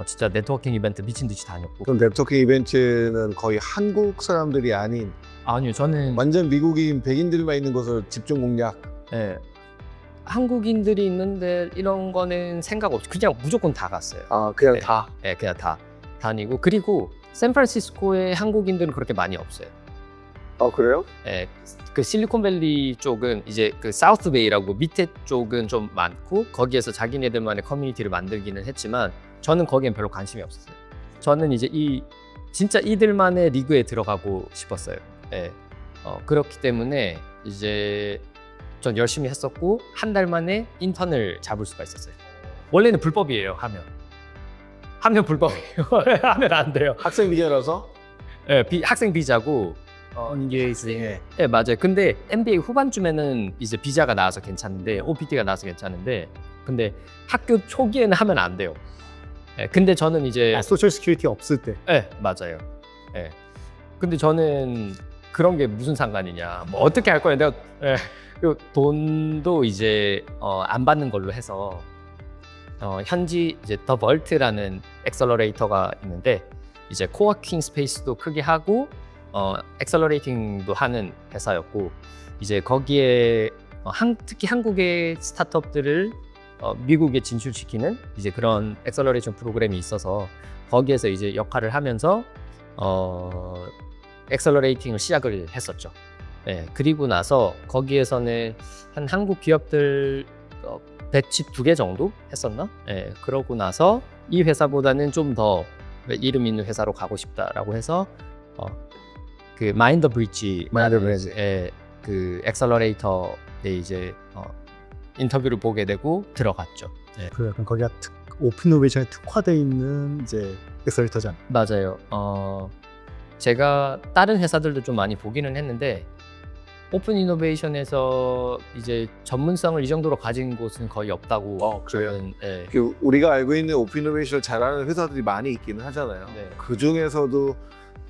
진짜 네트워킹 이벤트 미친 듯이 다녔고. 그럼 네트워킹 이벤트는 거의 한국 사람들이 아닌 아니요, 저는 완전 미국인 백인들만 있는 곳을 집중 공략. 예, 한국인들이 있는데 이런 거는 생각 없이 그냥 무조건 다 갔어요. 그냥 네. 다. 그냥 다 다니고 그리고 샌프란시스코에 한국인들은 그렇게 많이 없어요. 그래요? 그 실리콘밸리 쪽은 이제 그 사우스베이라고 밑에 쪽은 좀 많고 거기에서 자기네들만의 커뮤니티를 만들기는 했지만 저는 거기엔 별로 관심이 없었어요. 저는 이제 진짜 이들만의 리그에 들어가고 싶었어요. 그렇기 때문에 이제 전 열심히 했었고 한 달 만에 인턴을 잡을 수가 있었어요. 원래는 불법이에요. 하면 불법이에요. 하면 안 돼요. 학생 비자라서? 학생 비자고 이게 맞아요. 근데 MBA 후반쯤에는 이제 비자가 나와서 괜찮은데 OPT가 나와서 괜찮은데 근데 학교 초기에는 하면 안 돼요. 근데 저는 이제 소셜 시큐리티 없을 때. 맞아요. 근데 저는 그런 게 무슨 상관이냐. 뭐 어떻게 할 거예요? 내가 그리고 돈도 이제 안 받는 걸로 해서 현지 이제 더 벌트라는 엑셀러레이터가 있는데 이제 코워킹 스페이스도 크게 하고 엑셀러레이팅도 하는 회사였고 이제 거기에 특히 한국의 스타트업들을 미국에 진출시키는 이제 그런 엑셀러레이션 프로그램이 있어서 거기에서 이제 역할을 하면서 엑셀러레이팅을 시작을 했었죠. 그리고 나서 거기에서는 한 한국 기업들 배치 2개 정도 했었나? 그러고 나서 이 회사보다는 좀 더 이름 있는 회사로 가고 싶다라고 해서 그 마인더 브릿지 그 엑셀러레이터에 이제 인터뷰를 보게 되고 들어갔죠. 그 약간 거기가 오픈 이노베이션에 특화되어 있는 이제 엑셀러레이터잖아요. 맞아요. 제가 다른 회사들도 좀 많이 보기는 했는데 오픈 이노베이션에서 이제 전문성을 이 정도로 가진 곳은 거의 없다고. 그래요? 우리가 알고 있는 오픈 이노베이션을 잘하는 회사들이 많이 있기는 하잖아요. 그 중에서도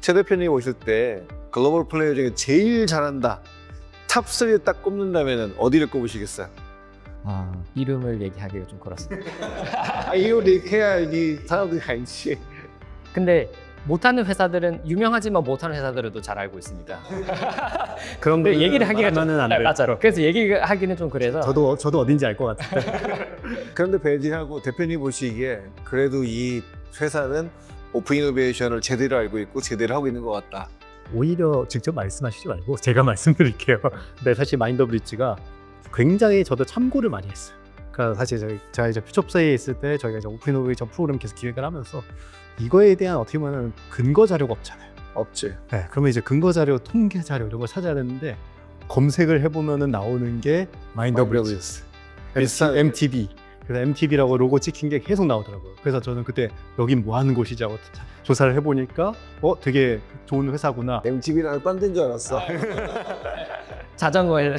최 대표님 오실 때 글로벌 플레이어 중에 제일 잘한다, 탑 3에 딱 꼽는다면 어디를 꼽으시겠어요? 이름을 얘기하기가 좀 그렇습니다. 이거 얘기해야 이 사람들이 알지. 근데 못하는 회사들은 유명하지만 못하는 회사들도 잘 알고 있습니다. 그런데 얘기를 하기가 말하면은 안 돼요. 맞아요. 그래서 얘기하기는 좀 그래서 저도 어딘지 알 것 같은데. 그런데 배지하고 대표님 보시기에 그래도 이 회사는 오픈 이노베이션을 제대로 알고 있고 제대로 하고 있는 것 같다. 오히려 직접 말씀하시지 말고 제가 말씀드릴게요. 근데 사실 마인더브릿지가 굉장히 저도 참고를 많이 했어요. 그러니까 사실 제가 이제 퓨처플레이에 있을 때 저희가 이제 오픈 이노베이션 프로그램 계속 기획을 하면서 이거에 대한 어떻게 보면 근거 자료가 없잖아요. 없지. 네, 그러면 이제 근거 자료, 통계 자료 이런 걸 찾아야 되는데 검색을 해보면은 나오는 게 마인더브릿지, 비슷한 MTB. 그래서 MTB라고 로고 찍힌 게 계속 나오더라고요. 그래서 저는 그때 여긴 뭐 하는 곳이지 하고 조사를 해보니까 되게 좋은 회사구나. MTV랑 딴 데인 줄 알았어. 자전거에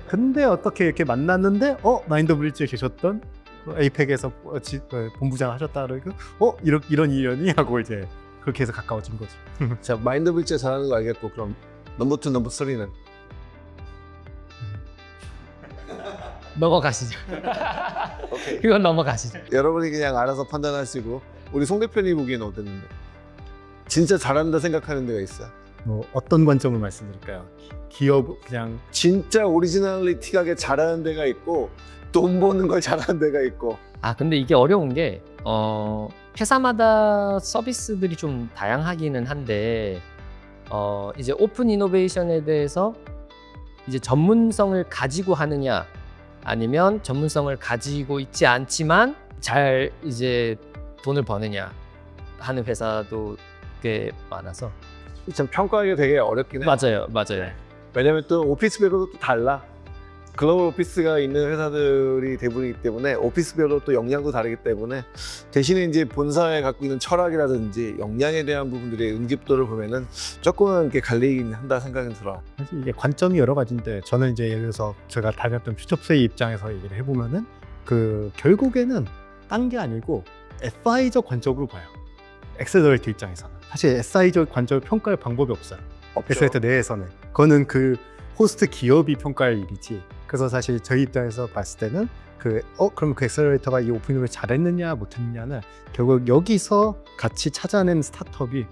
근데 어떻게 이렇게 만났는데 마인더브릿지에 계셨던 에이펙에서 본부장 하셨다 그러고 이런 인연이 하고 이제 그렇게 해서 가까워진 거죠. 자, 마인더브릿지 잘하는 거 알겠고 그럼 넘버 2, 넘버 3는 넘어가시죠. 오케이. 그건 넘어가시죠. 여러분이 그냥 알아서 판단하시고 우리 송 대표님 보기에는 어땠는데? 진짜 잘한다 생각하는 데가 있어요. 뭐 어떤 관점을 말씀드릴까요? 기업 그냥 진짜 오리지널리티하게 잘하는 데가 있고 돈 버는 걸 잘하는 데가 있고. 아 근데 이게 어려운 게 회사마다 서비스들이 좀 다양하기는 한데 이제 오픈 이노베이션에 대해서 이제 전문성을 가지고 하느냐 아니면 전문성을 가지고 있지 않지만 잘 이제 돈을 버느냐 하는 회사도 꽤 많아서 참 평가하기가 되게 어렵긴 해. 맞아요. 왜냐면 또 오피스별로도 또 달라. 글로벌 오피스가 있는 회사들이 대부분이기 때문에 오피스별로 또 역량도 다르기 때문에 대신에 이제 본사에 갖고 있는 철학이라든지 역량에 대한 부분들의 응집도를 보면은 조금은 이렇게 갈리긴 한다 생각은 들어. 사실 이게 관점이 여러 가지인데 저는 이제 예를 들어서 제가 다녔던 퓨처플레이 입장에서 얘기를 해보면은 그 결국에는 딴 게 아니고 FI적 관점으로 봐요. 엑셀러레이터 입장에서는 사실 SI적 관점을 평가할 방법이 없어요. 엑셀러레이터 내에서는 그거는 그 호스트 기업이 평가할 일이지. 그래서 사실 저희 입장에서 봤을 때는 그럼 그 엑셀러레이터가 이 오픈을 잘했느냐 못했느냐는 결국 여기서 같이 찾아낸 스타트업이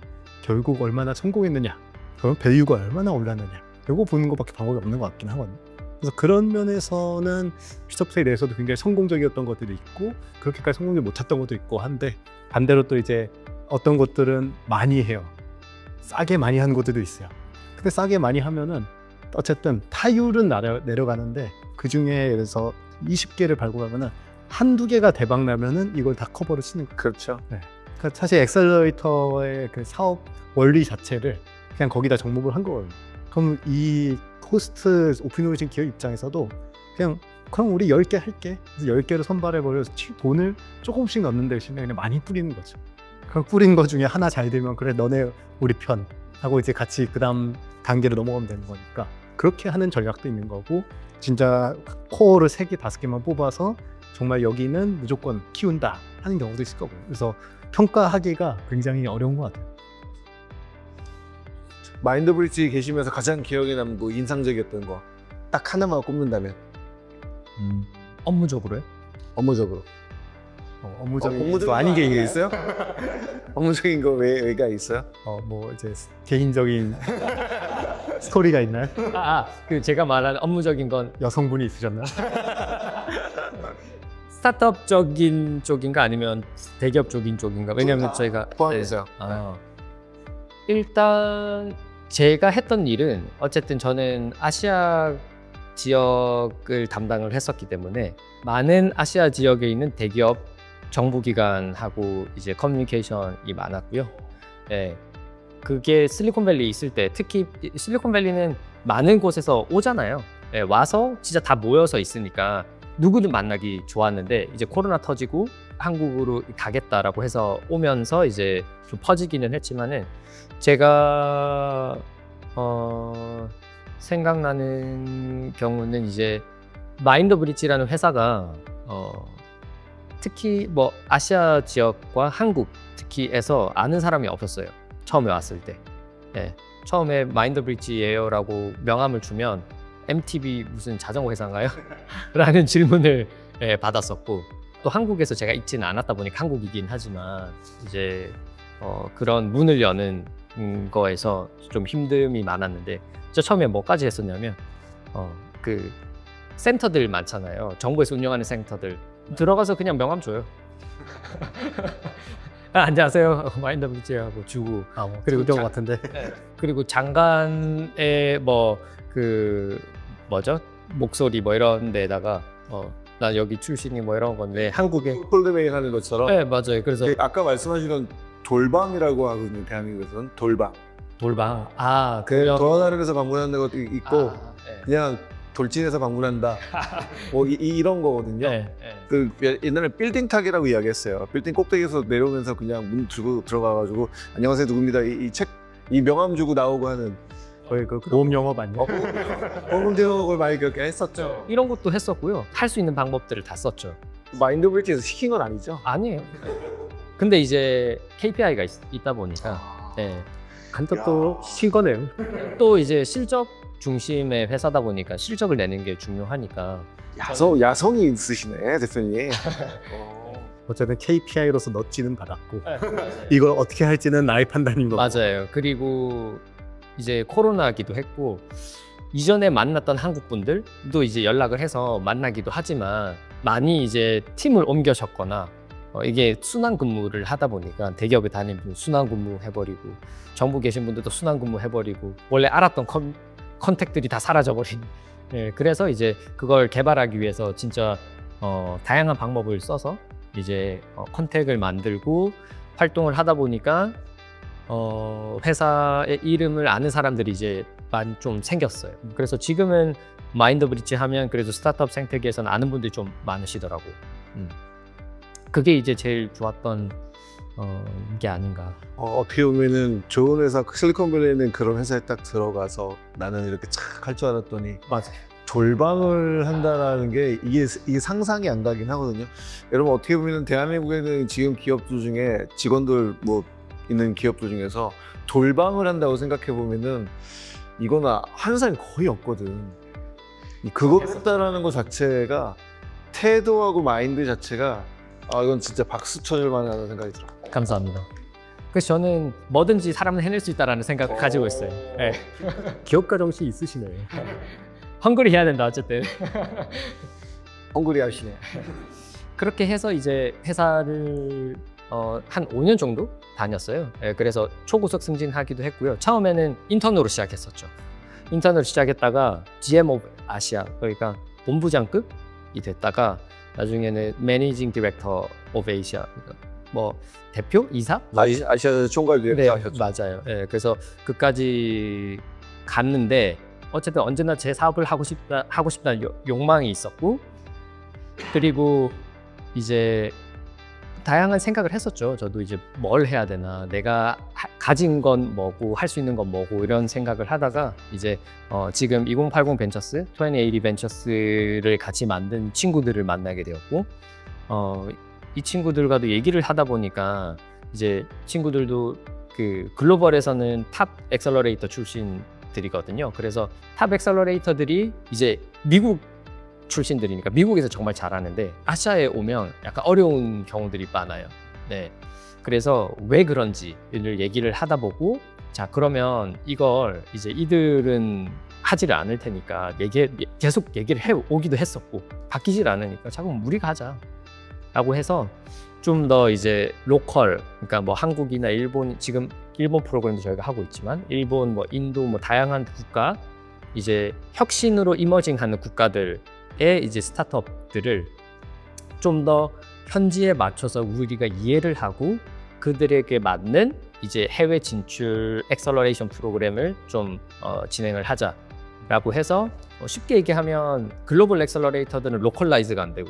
결국 얼마나 성공했느냐, 그럼 밸류가 얼마나 올랐느냐, 이거 보는 것밖에 방법이 없는 것 같긴 하거든요. 그래서 그런 면에서는 퓨처플레이 내에서도 굉장히 성공적이었던 것들이 있고 그렇게까지 성공을 못했던 것도 있고 한데 반대로 또 이제 어떤 것들은 많이 해요. 싸게 많이 하는 것들도 있어요. 근데 싸게 많이 하면은 어쨌든 타율은 내려가는데 그 중에 예를 들어서 20개를 발굴하면은 한두 개가 대박 나면은 이걸 다 커버를 치는 거예요. 그렇죠. 네. 그러니까 사실 엑셀러레이터의 그 사업 원리 자체를 그냥 거기다 접목을 한 거예요. 그럼 이 호스트 오픈이노베이션 기업 입장에서도 그럼 우리 10개 할게. 그래서 10개를 선발해버려서 돈을 조금씩 넣는 대신에 그냥 많이 뿌리는 거죠. 그럼 뿌린 거 중에 하나 잘 되면 그래 너네 우리 편 하고 이제 같이 그 다음 단계로 넘어가면 되는 거니까 그렇게 하는 전략도 있는 거고 진짜 코어를 3개, 5개만 뽑아서 정말 여기는 무조건 키운다 하는 경우도 있을 거고 그래서 평가하기가 굉장히 어려운 것 같아요. 마인더브릿지 계시면서 가장 기억에 남고 인상적이었던 거 딱 하나만 꼽는다면 업무적으로요? 업무적으로. 업무적인 업무적인 거 아닌 게 있어요? 업무적인 거 왜가 있어요? 뭐 이제 개인적인 스토리가 있나요? 그 제가 말하는 업무적인 건 여성분이 있으셨나요? 스타트업적인 쪽인가 아니면 대기업적인 쪽인가? 왜냐하면 저희가 포함해서요. 일단 제가 했던 일은 어쨌든 저는 아시아 지역을 담당을 했었기 때문에 많은 아시아 지역에 있는 대기업 정부기관하고 이제 커뮤니케이션이 많았고요. 네, 그게 실리콘밸리에 있을 때 특히 실리콘밸리는 많은 곳에서 오잖아요. 네, 와서 진짜 다 모여서 있으니까 누구든 만나기 좋았는데 이제 코로나 터지고 한국으로 가겠다라고 해서 오면서 이제 좀 퍼지기는 했지만은 제가 생각나는 경우는 이제 마인더브릿지라는 회사가 특히 뭐 아시아 지역과 한국 특히에서 아는 사람이 없었어요. 처음에 왔을 때. 네. 처음에 마인더브릿지예요라고 명함을 주면 MTB 무슨 자전거 회사인가요? 라는 질문을 받았었고 또 한국에서 제가 있지는 않았다 보니까 한국이긴 하지만 이제 그런 문을 여는 거에서 좀 힘듦이 많았는데 저 처음에 뭐까지 했었냐면 그 센터들 많잖아요. 정부에서 운영하는 센터들 들어가서 그냥 명함 줘요. 안녕하세요. 마인드브리지 하고 주고 뭐 그리고 그런 것 같은데. 그리고 장관의 뭐 그 뭐죠? 목소리 뭐 이런 데다가 나 여기 출신이 뭐 이런 건데 한국에 콜드메일 하는 것처럼. 네 맞아요. 그래서 아까 말씀하시던 돌방이라고 하거든요. 대한민국에서는 돌방. 돌방 그 도어나르에서 방문하는 것도 있고 네. 그냥 돌진해서 방문한다. 뭐 이런 거거든요. 네. 그 옛날에 빌딩 타기라고 이야기했어요. 빌딩 꼭대기에서 내려오면서 그냥 문 주고 들어가가지고 안녕하세요 누굽니다. 이 명함 주고 나오고 하는 거의 그 보험 영업 아니에요? 보험 대역을 많이 그렇게 했었죠. 이런 것도 했었고요. 할 수 있는 방법들을 다 썼죠. 마인드브리지에서 시킨 건 아니죠? 아니에요. 근데 이제 KPI가 있다 보니까 네. 간혹 또 시거네요. 또 이제 실적 중심의 회사다 보니까 실적을 내는 게 중요하니까 야성이 있으시네 대표님. 어쨌든 KPI로서 넣지는 받았고 이걸 어떻게 할지는 나의 판단인 거고. 맞아요. 그리고 이제 코로나기도 했고 이전에 만났던 한국 분들도 이제 연락을 해서 만나기도 하지만 많이 이제 팀을 옮겨졌거나 이게 순환 근무를 하다 보니까 대기업에 다니는 분 순환 근무 해버리고 정부 계신 분들도 순환 근무 해버리고 원래 알았던 컨택들이 다 사라져버린. 예, 그래서 이제 그걸 개발하기 위해서 진짜 다양한 방법을 써서 이제 컨택을 만들고 활동을 하다 보니까 회사의 이름을 아는 사람들이 이제 많이 좀 생겼어요. 그래서 지금은 마인드브리지 하면 그래도 스타트업 생태계에서는 아는 분들이 좀 많으시더라고. 그게 이제 제일 좋았던 게 아닌가. 어떻게 보면은 좋은 회사 실리콘밸리는 그런 회사에 딱 들어가서 나는 이렇게 착 할 줄 알았더니 맞아요. 돌방을 한다라는 게 이게 상상이 안 가긴 하거든요. 여러분 어떻게 보면 대한민국에는 지금 기업들 중에 직원들 뭐 있는 기업들 중에서 돌방을 한다고 생각해 보면은 이거는 한 사람이 거의 없거든. 그거 했다라는 것 자체가 태도하고 마인드 자체가 이건 진짜 박수 쳐줄 만하다는 생각이 들어요. 감사합니다. 그래서 저는 뭐든지 사람은 해낼 수 있다라는 생각을 가지고 있어요. 네. 기업가 정신 있으시네. 헝그리 해야 된다 어쨌든. 헝그리 하시네. 그렇게 해서 이제 회사를 한 5년 정도 다녔어요. 예, 그래서 초고속 승진하기도 했고요. 처음에는 인턴으로 시작했었죠. 인턴으로 시작했다가 GM of 아시아, 그러니까 본부장급이 됐다가 나중에는 Managing Director of Asia, 그러니까 뭐 대표? 이사? 아시아 총괄 디렉터 하셨죠. 맞아요. 예, 그래서 그까지 갔는데 어쨌든 언제나 제 사업을 하고 싶다는 욕망이 있었고, 그리고 이제 다양한 생각을 했었죠. 저도 이제 뭘 해야 되나, 내가 가진 건 뭐고 할 수 있는 건 뭐고 이런 생각을 하다가 이제 지금 2080 벤처스, 2080 벤처스를 같이 만든 친구들을 만나게 되었고, 이 친구들과도 얘기를 하다 보니까 이제 친구들도 그 글로벌에서는 탑 엑셀러레이터 출신들이거든요. 그래서 탑 엑셀러레이터들이 이제 미국 출신들이니까 미국에서 정말 잘하는데 아시아에 오면 약간 어려운 경우들이 많아요. 네, 그래서 왜 그런지를 얘기를 하다 보고, 자 그러면 이걸 이제 이들은 하지를 않을 테니까 계속 얘기를 해 오기도 했었고 바뀌질 않으니까 자꾸 우리가 하자 라고 해서 좀 더 이제 로컬, 그러니까 뭐 한국이나 일본, 지금 일본 프로그램도 저희가 하고 있지만 일본, 뭐 인도, 뭐 다양한 국가, 이제 혁신으로 이머징하는 국가들의 이제 스타트업들을 좀 더 현지에 맞춰서 우리가 이해를 하고 그들에게 맞는 이제 해외 진출 액셀러레이션 프로그램을 좀 진행을 하자라고 해서, 쉽게 얘기하면 글로벌 액셀러레이터들은 로컬라이즈가 안 되고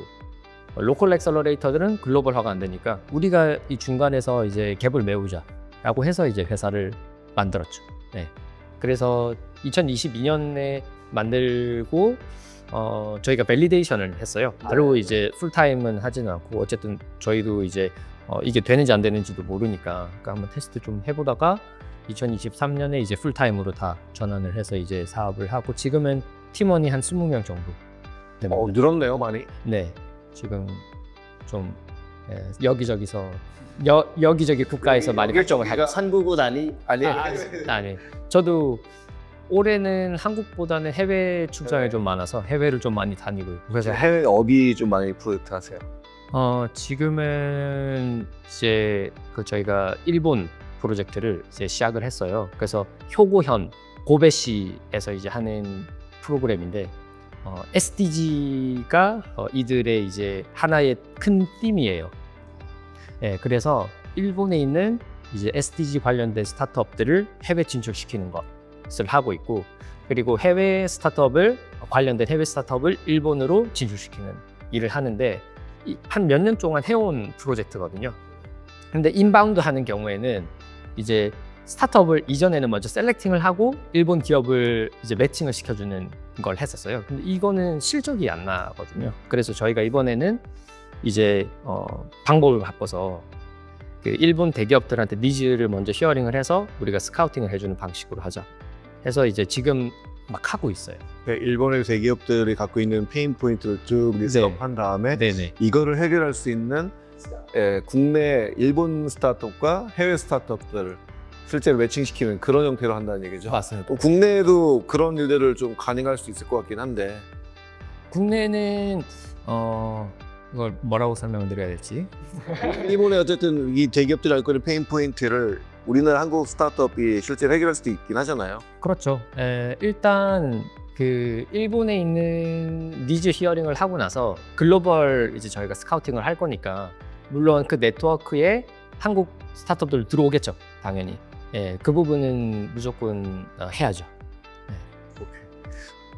로컬 액셀러레이터들은 글로벌화가 안 되니까 우리가 이 중간에서 이제 갭을 메우자라고 해서 이제 회사를 만들었죠. 네. 그래서 2022년에 만들고 저희가 밸리데이션을 했어요. 바로 이제 풀타임은 하지는 않고, 어쨌든 저희도 이제 이게 되는지 안 되는지도 모르니까 그러니까 한번 테스트 좀 해보다가 2023년에 이제 풀타임으로 다 전환을 해서 이제 사업을 하고, 지금은 팀원이 한 20명 정도 됩니다. 늘었네요 많이. 네, 지금 좀 여기저기서 여기저기 국가에서 많이 활동을 하고 선구구 단위 아니에요. 아니 저도 올해는 한국보다는 해외 출장이 좀 많아서 해외를 좀 많이 다니고 그래서 해외 어디 좀 많이 프로젝트 하세요? 지금은 이제 저희가 일본 프로젝트를 이제 시작을 했어요. 그래서 효고현 고베시에서 이제 하는 프로그램인데 SDG가 이들의 이제 하나의 큰 팀이에요. 예, 그래서 일본에 있는 이제 SDG 관련된 스타트업들을 해외 진출시키는 것을 하고 있고, 그리고 관련된 해외 스타트업을 일본으로 진출시키는 일을 하는데 한 몇 년 동안 해온 프로젝트거든요. 근데 인바운드 하는 경우에는 이제 스타트업을 이전에는 먼저 셀렉팅을 하고 일본 기업을 이제 매칭을 시켜주는 걸 했었어요. 근데 이거는 실적이 안 나거든요. 그래서 저희가 이번에는 이제 방법을 바꿔서 그 일본 대기업들한테 니즈를 먼저 히어링을 해서 우리가 스카우팅을 해주는 방식으로 하자 해서 이제 지금 막 하고 있어요. 네, 일본의 대기업들이 갖고 있는 페인 포인트를 쭉 리스트업한 다음에 네네. 이거를 해결할 수 있는 국내 일본 스타트업과 해외 스타트업들을 실제로 매칭시키는 그런 형태로 한다는 얘기죠. 맞습니다. 국내에도 그런 일들을 좀 가능할 수 있을 것 같긴 한데 국내는 이걸 뭐라고 설명을 드려야 될지. 일본에 어쨌든 이 대기업들이 갖고 있는 페인 포인트를 우리나라 한국 스타트업이 실제로 해결할 수도 있긴 하잖아요. 그렇죠. 일단 그 일본에 있는 니즈 히어링을 하고 나서 글로벌 이제 저희가 스카우팅을 할 거니까 물론 그 네트워크에 한국 스타트업들 들어오겠죠, 당연히. 그 부분은 무조건 해야죠.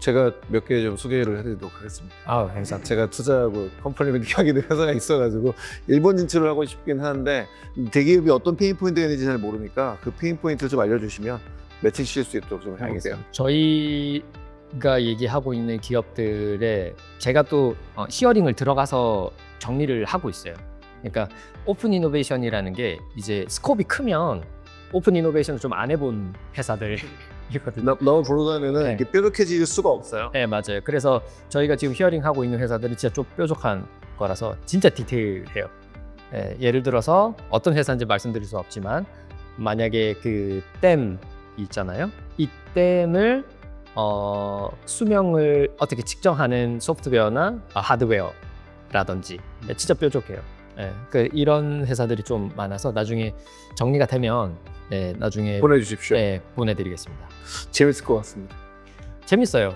제가 몇 개 좀 소개를 해드리도록 하겠습니다. 감사합니다. 제가 투자하고 컴퍼니를 하게 된 회사가 있어가지고 일본 진출을 하고 싶긴 하는데 대기업이 어떤 페인 포인트가 있는지 잘 모르니까 그 페인 포인트를 좀 알려주시면 매칭 시킬 수 있도록 좀 해주세요. 저희가 얘기하고 있는 기업들에 제가 또 히어링을 들어가서 정리를 하고 있어요. 그러니까 오픈 이노베이션이라는 게 이제 스코업이 크면 오픈 이노베이션을 좀 안 해본 회사들 이거든요. 너무 보러가면은 네. 이게 뾰족해질 수가 없어요. 네, 맞아요. 그래서 저희가 지금 히어링 하고 있는 회사들은 진짜 좀 뾰족한 거라서 진짜 디테일해요. 예를 들어서 어떤 회사인지 말씀드릴 수 없지만 만약에 그 댐 있잖아요. 이 댐을 수명을 어떻게 측정하는 소프트웨어나 하드웨어라든지 진짜 뾰족해요. 이런 회사들이 좀 많아서 나중에 정리가 되면 나중에 보내주십시오. 보내드리겠습니다. 재밌을 것 같습니다. 재밌어요.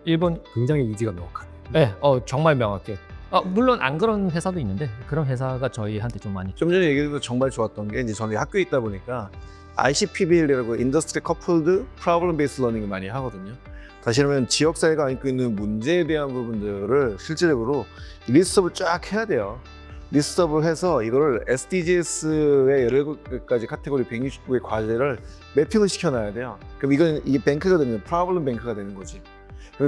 일본 굉장히 의지가 명확하네. 정말 명확해. 물론 안 그런 회사도 있는데 그런 회사가 저희한테 좀 많이 좀 전에 얘기해도 정말 좋았던 게 이제 저는 학교에 있다 보니까 ICPBL이라고 인더스트리 커플드 프로블럼 베이스 러닝을 많이 하거든요. 다시 말하면 지역사회가 안고 있는 문제에 대한 부분들을 실질적으로 리스트업을 쫙 해야 돼요. 리스트업을 해서 이거를 SDGs의 17가지 카테고리 169개 과제를 매핑을 시켜놔야 돼요. 그럼 이게 뱅크가 되면 프로블럼 뱅크가 되는 거지.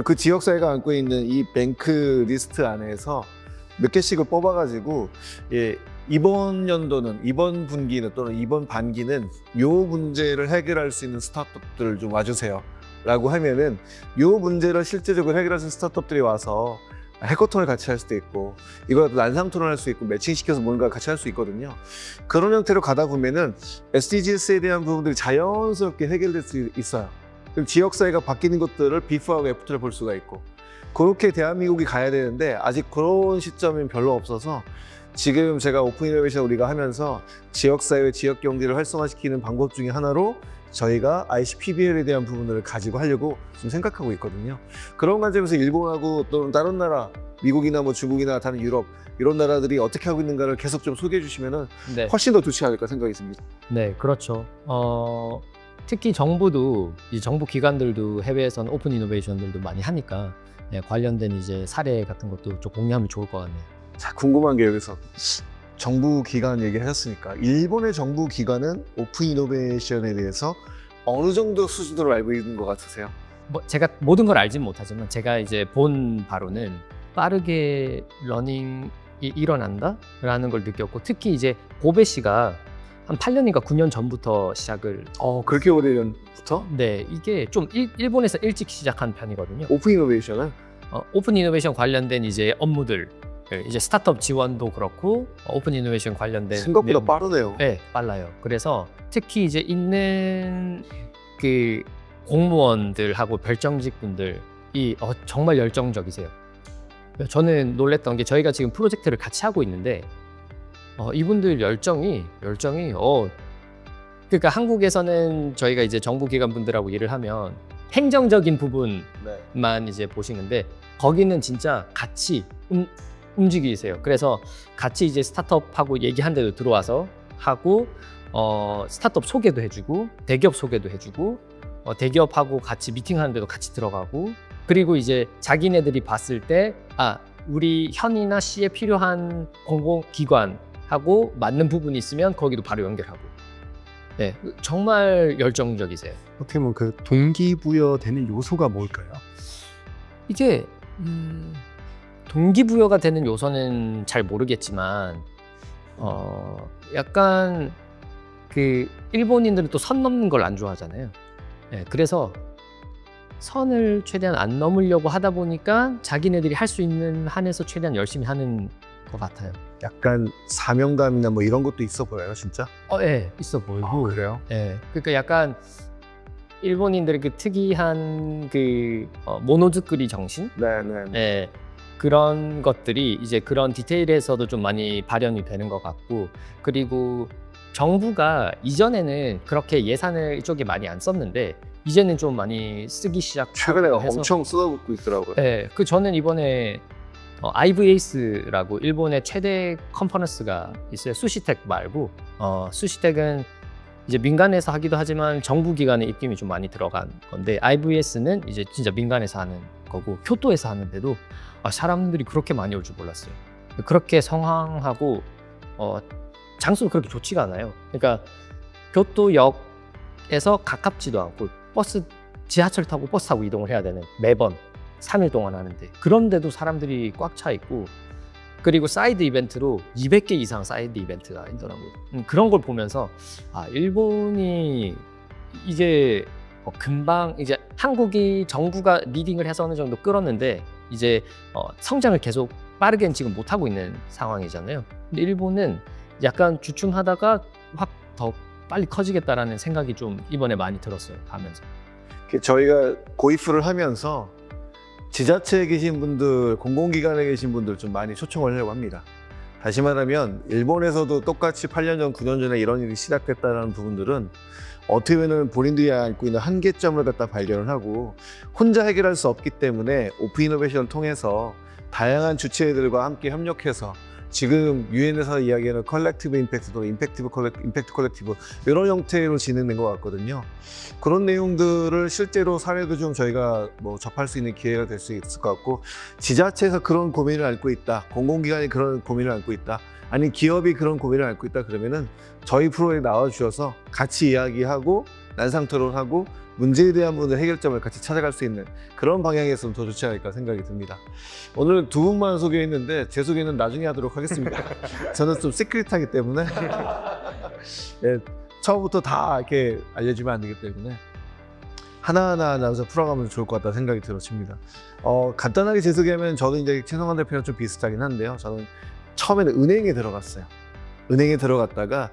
그 지역사회가 안고 있는 이 뱅크 리스트 안에서 몇 개씩을 뽑아가지고 이번 연도는, 이번 분기는 또는 이번 반기는 요 문제를 해결할 수 있는 스타트업들을 좀 와주세요 라고 하면은 요 문제를 실제적으로 해결할 수 있는 스타트업들이 와서 해커톤을 같이 할 수도 있고 이거 난상토론을 할 수 있고 매칭시켜서 뭔가 같이 할 수 있거든요. 그런 형태로 가다 보면은 SDGs에 대한 부분들이 자연스럽게 해결될 수 있어요. 그럼 지역사회가 바뀌는 것들을 비프하고 애프터를 볼 수가 있고 그렇게 대한민국이 가야 되는데 아직 그런 시점은 별로 없어서 지금 제가 오픈 이노베이션 우리가 하면서 지역사회, 지역경제를 활성화시키는 방법 중에 하나로 저희가 ICPBL에 대한 부분들을 가지고 하려고 지금 생각하고 있거든요. 그런 관점에서 일본하고 또는 다른 나라, 미국이나 뭐 중국이나 다른 유럽 이런 나라들이 어떻게 하고 있는가를 계속 좀 소개해 주시면은 훨씬 더 좋지 않을까 생각이 듭니다. 네, 그렇죠. 특히 정부도 이 정부 기관들도 해외에서는 오픈 이노베이션들도 많이 하니까 관련된 이제 사례 같은 것도 좀 공유하면 좋을 것 같네요. 자, 궁금한 게 여기서 정부 기관 얘기하셨으니까 일본의 정부 기관은 오픈 이노베이션에 대해서 어느 정도 수준으로 알고 있는 것 같으세요? 제가 모든 걸 알진 못하지만 제가 이제 본 바로는 빠르게 러닝이 일어난다라는 걸 느꼈고 특히 이제 고베시가 한 8년인가 9년 전부터 시작을 그렇게 오래전부터? 네, 이게 좀 일본에서 일찍 시작한 편이거든요. 오픈 이노베이션은? 오픈 이노베이션 관련된 이제 업무들 이제 스타트업 지원도 그렇고 오픈 이노베이션 관련된 생각보다 내용- 빠르네요. 네, 빨라요. 그래서 특히 이제 있는 그 공무원들하고 별정직 분들이 정말 열정적이세요. 저는 놀랬던 게 저희가 지금 프로젝트를 같이 하고 있는데 이분들 열정이 그러니까 한국에서는 저희가 이제 정부기관 분들하고 일을 하면 행정적인 부분만 네. 이제 보시는데 거기는 진짜 같이 움직이세요. 그래서 같이 이제 스타트업하고 얘기한데도 들어와서 하고 스타트업 소개도 해주고 대기업 소개도 해주고 대기업하고 같이 미팅하는데도 같이 들어가고 그리고 이제 자기네들이 봤을 때 우리 현이나 시에 필요한 공공기관하고 맞는 부분이 있으면 거기도 바로 연결하고 네, 정말 열정적이세요. 어떻게 보면 그 동기부여되는 요소가 뭘까요? 이게 동기부여가 되는 요소는 잘 모르겠지만 약간 그 일본인들은 또 선 넘는 걸 안 좋아하잖아요. 네, 그래서 선을 최대한 안 넘으려고 하다 보니까 자기네들이 할 수 있는 한에서 최대한 열심히 하는 것 같아요. 약간 사명감이나 뭐 이런 것도 있어 보여요, 진짜. 네, 있어 보이고. 그래요? 네, 그러니까 약간 일본인들의 그 특이한 그 모노즈쿠리 정신, 네. 네, 그런 것들이 이제 그런 디테일에서도 좀 많이 발현이 되는 것 같고 그리고 정부가 이전에는 그렇게 예산을 이쪽에 많이 안 썼는데 이제는 좀 많이 쓰기 시작해서 최근에 엄청 쏟아붓고 있더라고요. 네, 저는 이번에 IVAS라고 일본의 최대 컨퍼런스가 있어요. 수시텍 말고 수시텍은 이제 민간에서 하기도 하지만 정부 기관의 입김이 좀 많이 들어간 건데 IVS는 이제 진짜 민간에서 하는 거고 교토에서 하는데도 사람들이 그렇게 많이 올 줄 몰랐어요. 그렇게 성황하고 장소도 그렇게 좋지가 않아요. 그러니까 교토역에서 가깝지도 않고 지하철 타고 버스 타고 이동을 해야 되는 매번 3일 동안 하는데 그런데도 사람들이 꽉 차 있고 그리고 사이드 이벤트로 200개 이상 사이드 이벤트가 있더라고요. 그런 걸 보면서 일본이 이게 금방 이제 한국이 정부가 리딩을 해서 어느 정도 끌었는데 이제 성장을 계속 빠르게는 지금 못 하고 있는 상황이잖아요. 근데 일본은 약간 주춤하다가 확 더 빨리 커지겠다라는 생각이 좀 이번에 많이 들었어요. 가면서. 저희가 고이프를 하면서 지자체에 계신 분들, 공공기관에 계신 분들 좀 많이 초청을 하려고 합니다. 다시 말하면 일본에서도 똑같이 8년 전, 9년 전에 이런 일이 시작됐다는 부분들은 어떻게 보면 본인들이 안고 있는 한계점을 갖다 발견을 하고 혼자 해결할 수 없기 때문에 오픈 이노베이션을 통해서 다양한 주체들과 함께 협력해서 지금 유엔에서 이야기하는 컬렉티브 임팩트 또는 임팩트 컬렉티브 이런 형태로 진행된 것 같거든요. 그런 내용들을 실제로 사례도 좀 저희가 뭐 접할 수 있는 기회가 될 수 있을 것 같고 지자체에서 그런 고민을 앓고 있다, 공공기관이 그런 고민을 앓고 있다, 아니 기업이 그런 고민을 앓고 있다 그러면은 저희 프로에 나와주셔서 같이 이야기하고 난상 토론하고 문제에 대한 부분의 해결점을 같이 찾아갈 수 있는 그런 방향에서는 더 좋지 않을까 생각이 듭니다. 오늘 두 분만 소개했는데 제 소개는 나중에 하도록 하겠습니다. 저는 좀 시크릿하기 때문에 네, 처음부터 다 이렇게 알려주면 안 되기 때문에 하나하나 나눠서 풀어가면 좋을 것 같다 생각이 들어집니다. 간단하게 제 소개하면 저도 이제 최성환 대표랑 좀 비슷하긴 한데요. 저는 처음에는 은행에 들어갔어요. 은행에 들어갔다가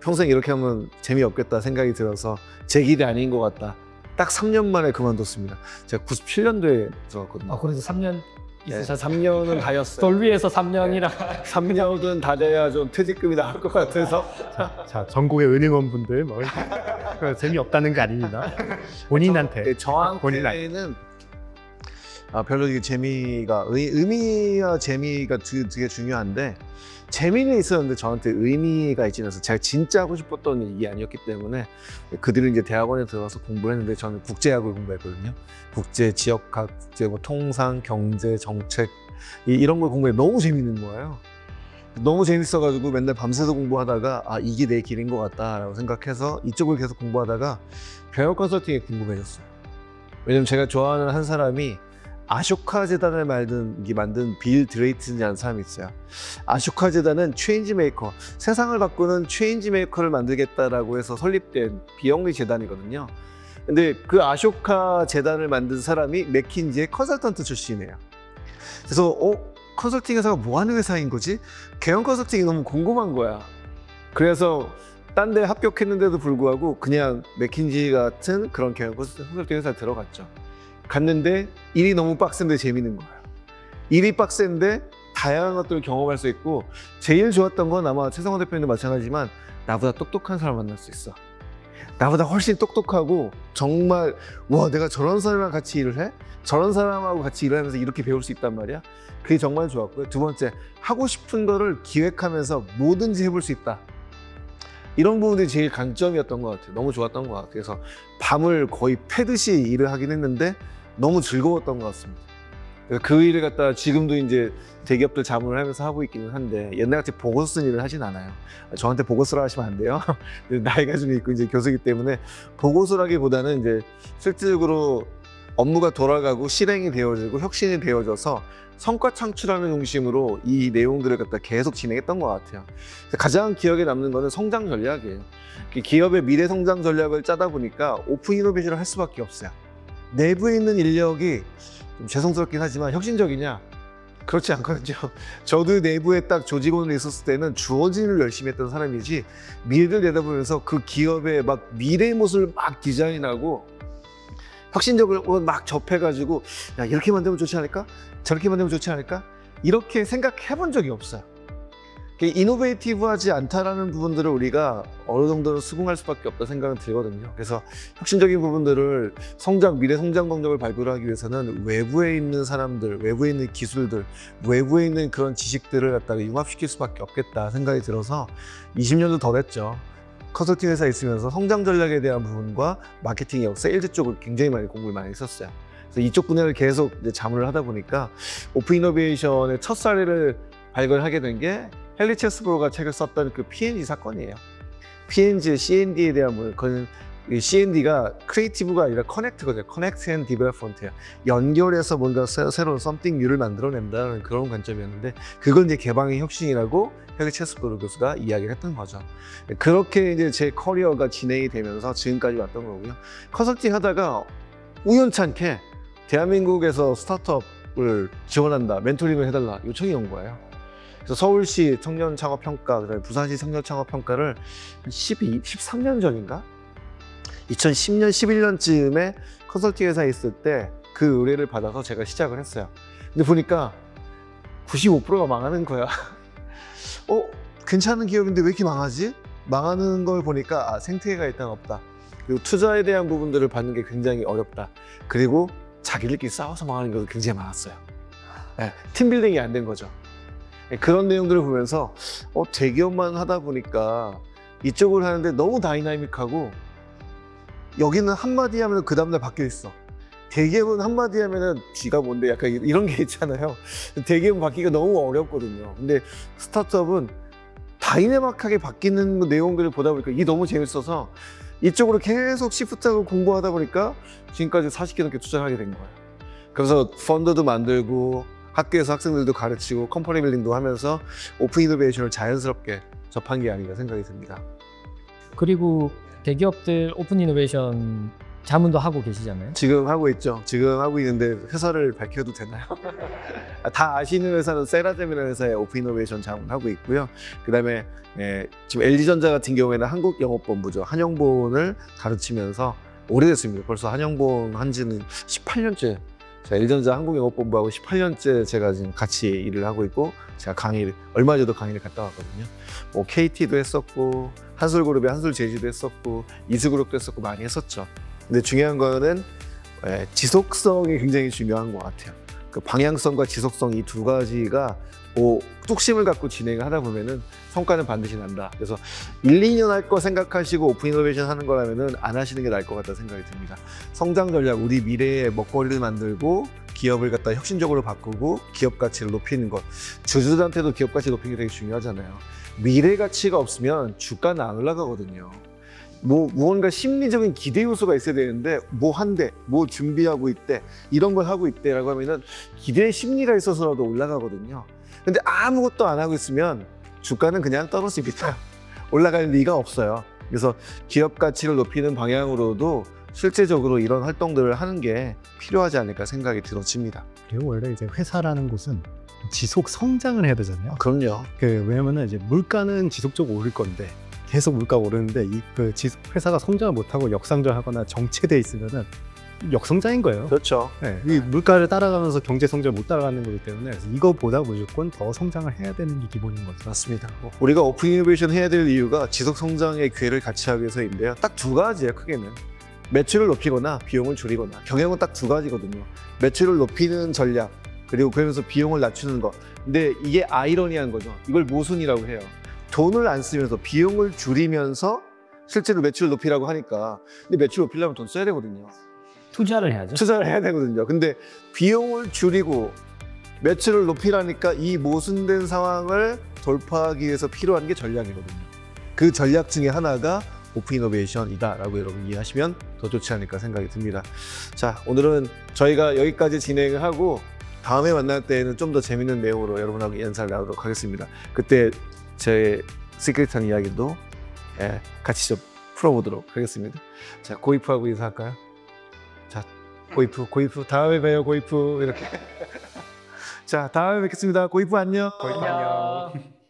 평생 이렇게 하면 재미없겠다 생각이 들어서 제 길이 아닌 것 같다. 딱 3년 만에 그만뒀습니다. 제가 97년도에 들어갔거든요. 그래도 3년 있으셔서 3년은 다였어요. 돌비에서 3년이라 3년은 다 돼야 좀 퇴직금이 나올 것 같아서. 자, 전국의 은행원분들 뭐 재미없다는 거 아닙니다. 본인한테. 네, 저한테는 별로 이게 재미가 의미와 재미가 되게 중요한데 재미는 있었는데 저한테 의미가 있지 않아서 제가 진짜 하고 싶었던 일이 아니었기 때문에 그 뒤로 이제 대학원에 들어가서 공부를 했는데 저는 국제학을 공부했거든요. 국제, 지역학, 뭐 통상, 경제, 정책 이런 걸 공부해 너무 재밌는 거예요. 너무 재밌어가지고 맨날 밤새서 공부하다가 이게 내 길인 것 같다라고 생각해서 이쪽을 계속 공부하다가 병역 컨설팅이 궁금해졌어요. 왜냐면 제가 좋아하는 한 사람이 아쇼카 재단을 만든 빌 드레이튼이라는 사람이 있어요. 아쇼카 재단은 체인지 메이커, 세상을 바꾸는 체인지 메이커를 만들겠다라고 해서 설립된 비영리 재단이거든요. 근데 그 아쇼카 재단을 만든 사람이 맥킨지의 컨설턴트 출신이에요. 그래서 컨설팅 회사가 뭐 하는 회사인 거지? 경영 컨설팅이 너무 궁금한 거야. 그래서 딴 데 합격했는데도 불구하고 그냥 맥킨지 같은 그런 경영 컨설팅 회사에 들어갔죠. 갔는데 일이 너무 빡센데 재밌는 거예요. 일이 빡센데 다양한 것들을 경험할 수 있고, 제일 좋았던 건 아마 최성원 대표님도 마찬가지지만 나보다 똑똑한 사람 만날 수 있어. 나보다 훨씬 똑똑하고 정말 와, 내가 저런 사람이랑 같이 일을 해? 저런 사람하고 같이 일을 하면서 이렇게 배울 수 있단 말이야. 그게 정말 좋았고요. 두 번째, 하고 싶은 거를 기획하면서 뭐든지 해볼 수 있다. 이런 부분들이 제일 강점이었던 것 같아요. 너무 좋았던 것 같아요. 그래서 밤을 거의 패듯이 일을 하긴 했는데 너무 즐거웠던 것 같습니다. 그 일을 갖다가 지금도 이제 대기업들 자문을 하면서 하고 있기는 한데, 옛날같이 보고서 쓴 일을 하진 않아요. 저한테 보고서라 하시면 안 돼요. 나이가 좀 있고 이제 교수이기 때문에 보고서라기보다는 이제 실질적으로 업무가 돌아가고 실행이 되어지고 혁신이 되어져서 성과 창출하는 중심으로 이 내용들을 갖다 계속 진행했던 것 같아요. 가장 기억에 남는 거는 성장 전략이에요. 기업의 미래 성장 전략을 짜다 보니까 오픈 이노베이션을 할 수밖에 없어요. 내부에 있는 인력이 좀 죄송스럽긴 하지만 혁신적이냐? 그렇지 않거든요. 저도 내부에 딱 조직원으로 있었을 때는 주어진 일을 열심히 했던 사람이지, 미래를 내다보면서 그 기업의 막 미래의 모습을 막 디자인하고 혁신적으로 막 접해가지고 야, 이렇게 만들면 좋지 않을까? 저렇게 만들면 좋지 않을까? 이렇게 생각해 본 적이 없어요. 이노베이티브하지 않다라는 부분들을 우리가 어느 정도는 수긍할 수밖에 없다 생각은 들거든요. 그래서 혁신적인 부분들을 미래 성장 동력을 발굴하기 위해서는 외부에 있는 사람들, 외부에 있는 기술들, 외부에 있는 그런 지식들을 갖다가 융합시킬 수밖에 없겠다 생각이 들어서 20년도 더 됐죠. 컨설팅 회사에 있으면서 성장 전략에 대한 부분과 마케팅 역, 세일즈 쪽을 굉장히 많이 공부를 많이 했었어요. 그래서 이쪽 분야를 계속 이제 자문을 하다 보니까 오픈 이노베이션의 첫 사례를 발견하게 된 게 헨리 체스브로가 책을 썼던 그 P&G 사건이에요. P&G, C&D에 대한 부분, 그건 C&D가 크리에이티브가 아니라 커넥트거든요. 커넥트 앤 디벨롭먼트예요. 연결해서 뭔가 새로운 something new를 만들어낸다는 그런 관점이었는데, 그걸 이제 개방의 혁신이라고 헨리 체스브로 교수가 이야기를 했던 거죠. 그렇게 이제 제 커리어가 진행이 되면서 지금까지 왔던 거고요. 컨설팅 하다가 우연찮게 대한민국에서 스타트업을 지원한다, 멘토링을 해달라 요청이 온 거예요. 그래서 서울시 청년 창업 평가, 그다음에 부산시 청년 창업 평가를 13년 전인가? 2010년, 11년쯤에 컨설팅 회사에 있을 때 그 의뢰를 받아서 제가 시작을 했어요. 근데 보니까 95%가 망하는 거야. 괜찮은 기업인데 왜 이렇게 망하지? 망하는 걸 보니까 생태계가 일단 없다. 그리고 투자에 대한 부분들을 받는 게 굉장히 어렵다. 그리고 자기들끼리 싸워서 망하는 경우도 굉장히 많았어요. 팀빌딩이 안 된 거죠. 그런 내용들을 보면서 대기업만 하다 보니까 이쪽을 하는데 너무 다이나믹하고, 여기는 한마디 하면 그 다음날 바뀌어 있어. 대기업은 한마디 하면은 쥐가 뭔데 약간 이런 게 있잖아요. 대기업은 바뀌기가 너무 어렵거든요. 근데 스타트업은 다이내믹하게 바뀌는 내용들을 보다 보니까 이게 너무 재밌어서 이쪽으로 계속 시프트하고 공부하다 보니까 지금까지 40개 넘게 투자를 하게 된 거예요. 그래서 펀드도 만들고 학교에서 학생들도 가르치고 컴퍼니 빌딩도 하면서 오픈 이노베이션을 자연스럽게 접한 게 아닌가 생각이 듭니다. 그리고 대기업들 오픈 이노베이션 자문도 하고 계시잖아요. 지금 하고 있죠. 지금 하고 있는데 회사를 밝혀도 되나요? 다 아시는 회사는 세라젬이라는 회사에 오픈 이노베이션 자문하고 있고요. 그다음에 지금 LG전자 같은 경우에는 한국영업본부죠. 한영본을 가르치면서 오래됐습니다. 벌써 한영본 한지는 18년째. LG전자 한국영업본부하고 18년째 제가 지금 같이 일을 하고 있고, 제가 얼마 전에도 강의를 갔다 왔거든요. 뭐 KT도 했었고, 한솔그룹에 한솔제지도 했었고, 이수그룹도 했었고 많이 했었죠. 근데 중요한 거는 지속성이 굉장히 중요한 것 같아요. 그 방향성과 지속성, 이 두 가지가 뚝심을 갖고 진행을 하다 보면은 성과는 반드시 난다. 그래서 1, 2년 할 거 생각하시고 오픈 이노베이션 하는 거라면은 안 하시는 게 나을 것 같다 생각이 듭니다. 성장 전략, 우리 미래의 먹거리를 만들고 기업을 갖다 혁신적으로 바꾸고 기업 가치를 높이는 것. 주주들한테도 기업 가치 높이는 게 되게 중요하잖아요. 미래 가치가 없으면 주가는 안 올라가거든요. 무언가 심리적인 기대 요소가 있어야 되는데 뭐 한대, 뭐 준비하고 있대, 이런 걸 하고 있대라고 하면은 기대 심리가 있어서라도 올라가거든요. 근데 아무것도 안 하고 있으면 주가는 그냥 떨어집니다. 올라갈 리가 없어요. 그래서 기업 가치를 높이는 방향으로도 실제적으로 이런 활동들을 하는 게 필요하지 않을까 생각이 들어집니다. 그리고 원래 이제 회사라는 곳은 지속 성장을 해야 되잖아요. 그럼요. 왜냐면은 이제 물가는 지속적으로 오를 건데 계속 물가가 오르는데 회사가 성장을 못하고 역성장하거나 정체돼 있으면은 역성장인 거예요. 그렇죠. 네, 이 물가를 따라가면서 경제 성장을 못 따라가는 거기 때문에 그래서 이거보다 무조건 더 성장을 해야 되는 게 기본인 거죠. 맞습니다. 우리가 오픈 이노베이션 해야 될 이유가 지속 성장의 기회를 같이 하기 위해서인데요. 딱 두 가지예요, 크게는. 매출을 높이거나 비용을 줄이거나. 경영은 딱 두 가지거든요. 매출을 높이는 전략, 그리고 그러면서 비용을 낮추는 거. 근데 이게 아이러니한 거죠. 이걸 모순이라고 해요. 돈을 안 쓰면서 비용을 줄이면서 실제로 매출을 높이라고 하니까, 근데 매출 높이려면 돈 써야 되거든요. 투자를 해야죠. 투자를 해야 되거든요. 근데 비용을 줄이고 매출을 높이라니까 이 모순된 상황을 돌파하기 위해서 필요한 게 전략이거든요. 그 전략 중에 하나가 오픈 이노베이션이다라고 여러분 이해하시면 더 좋지 않을까 생각이 듭니다. 자, 오늘은 저희가 여기까지 진행을 하고 다음에 만날 때에는 좀 더 재밌는 내용으로 여러분하고 인사를 나누도록 하겠습니다. 그때 제 시크릿한 이야기도 같이 좀 풀어보도록 하겠습니다. 자, 고이프하고 인사할까요? 자, 고이프 다음에 봬요, 고이프 이렇게. 자, 다음에 뵙겠습니다. 고이프 안녕. 거의 안녕.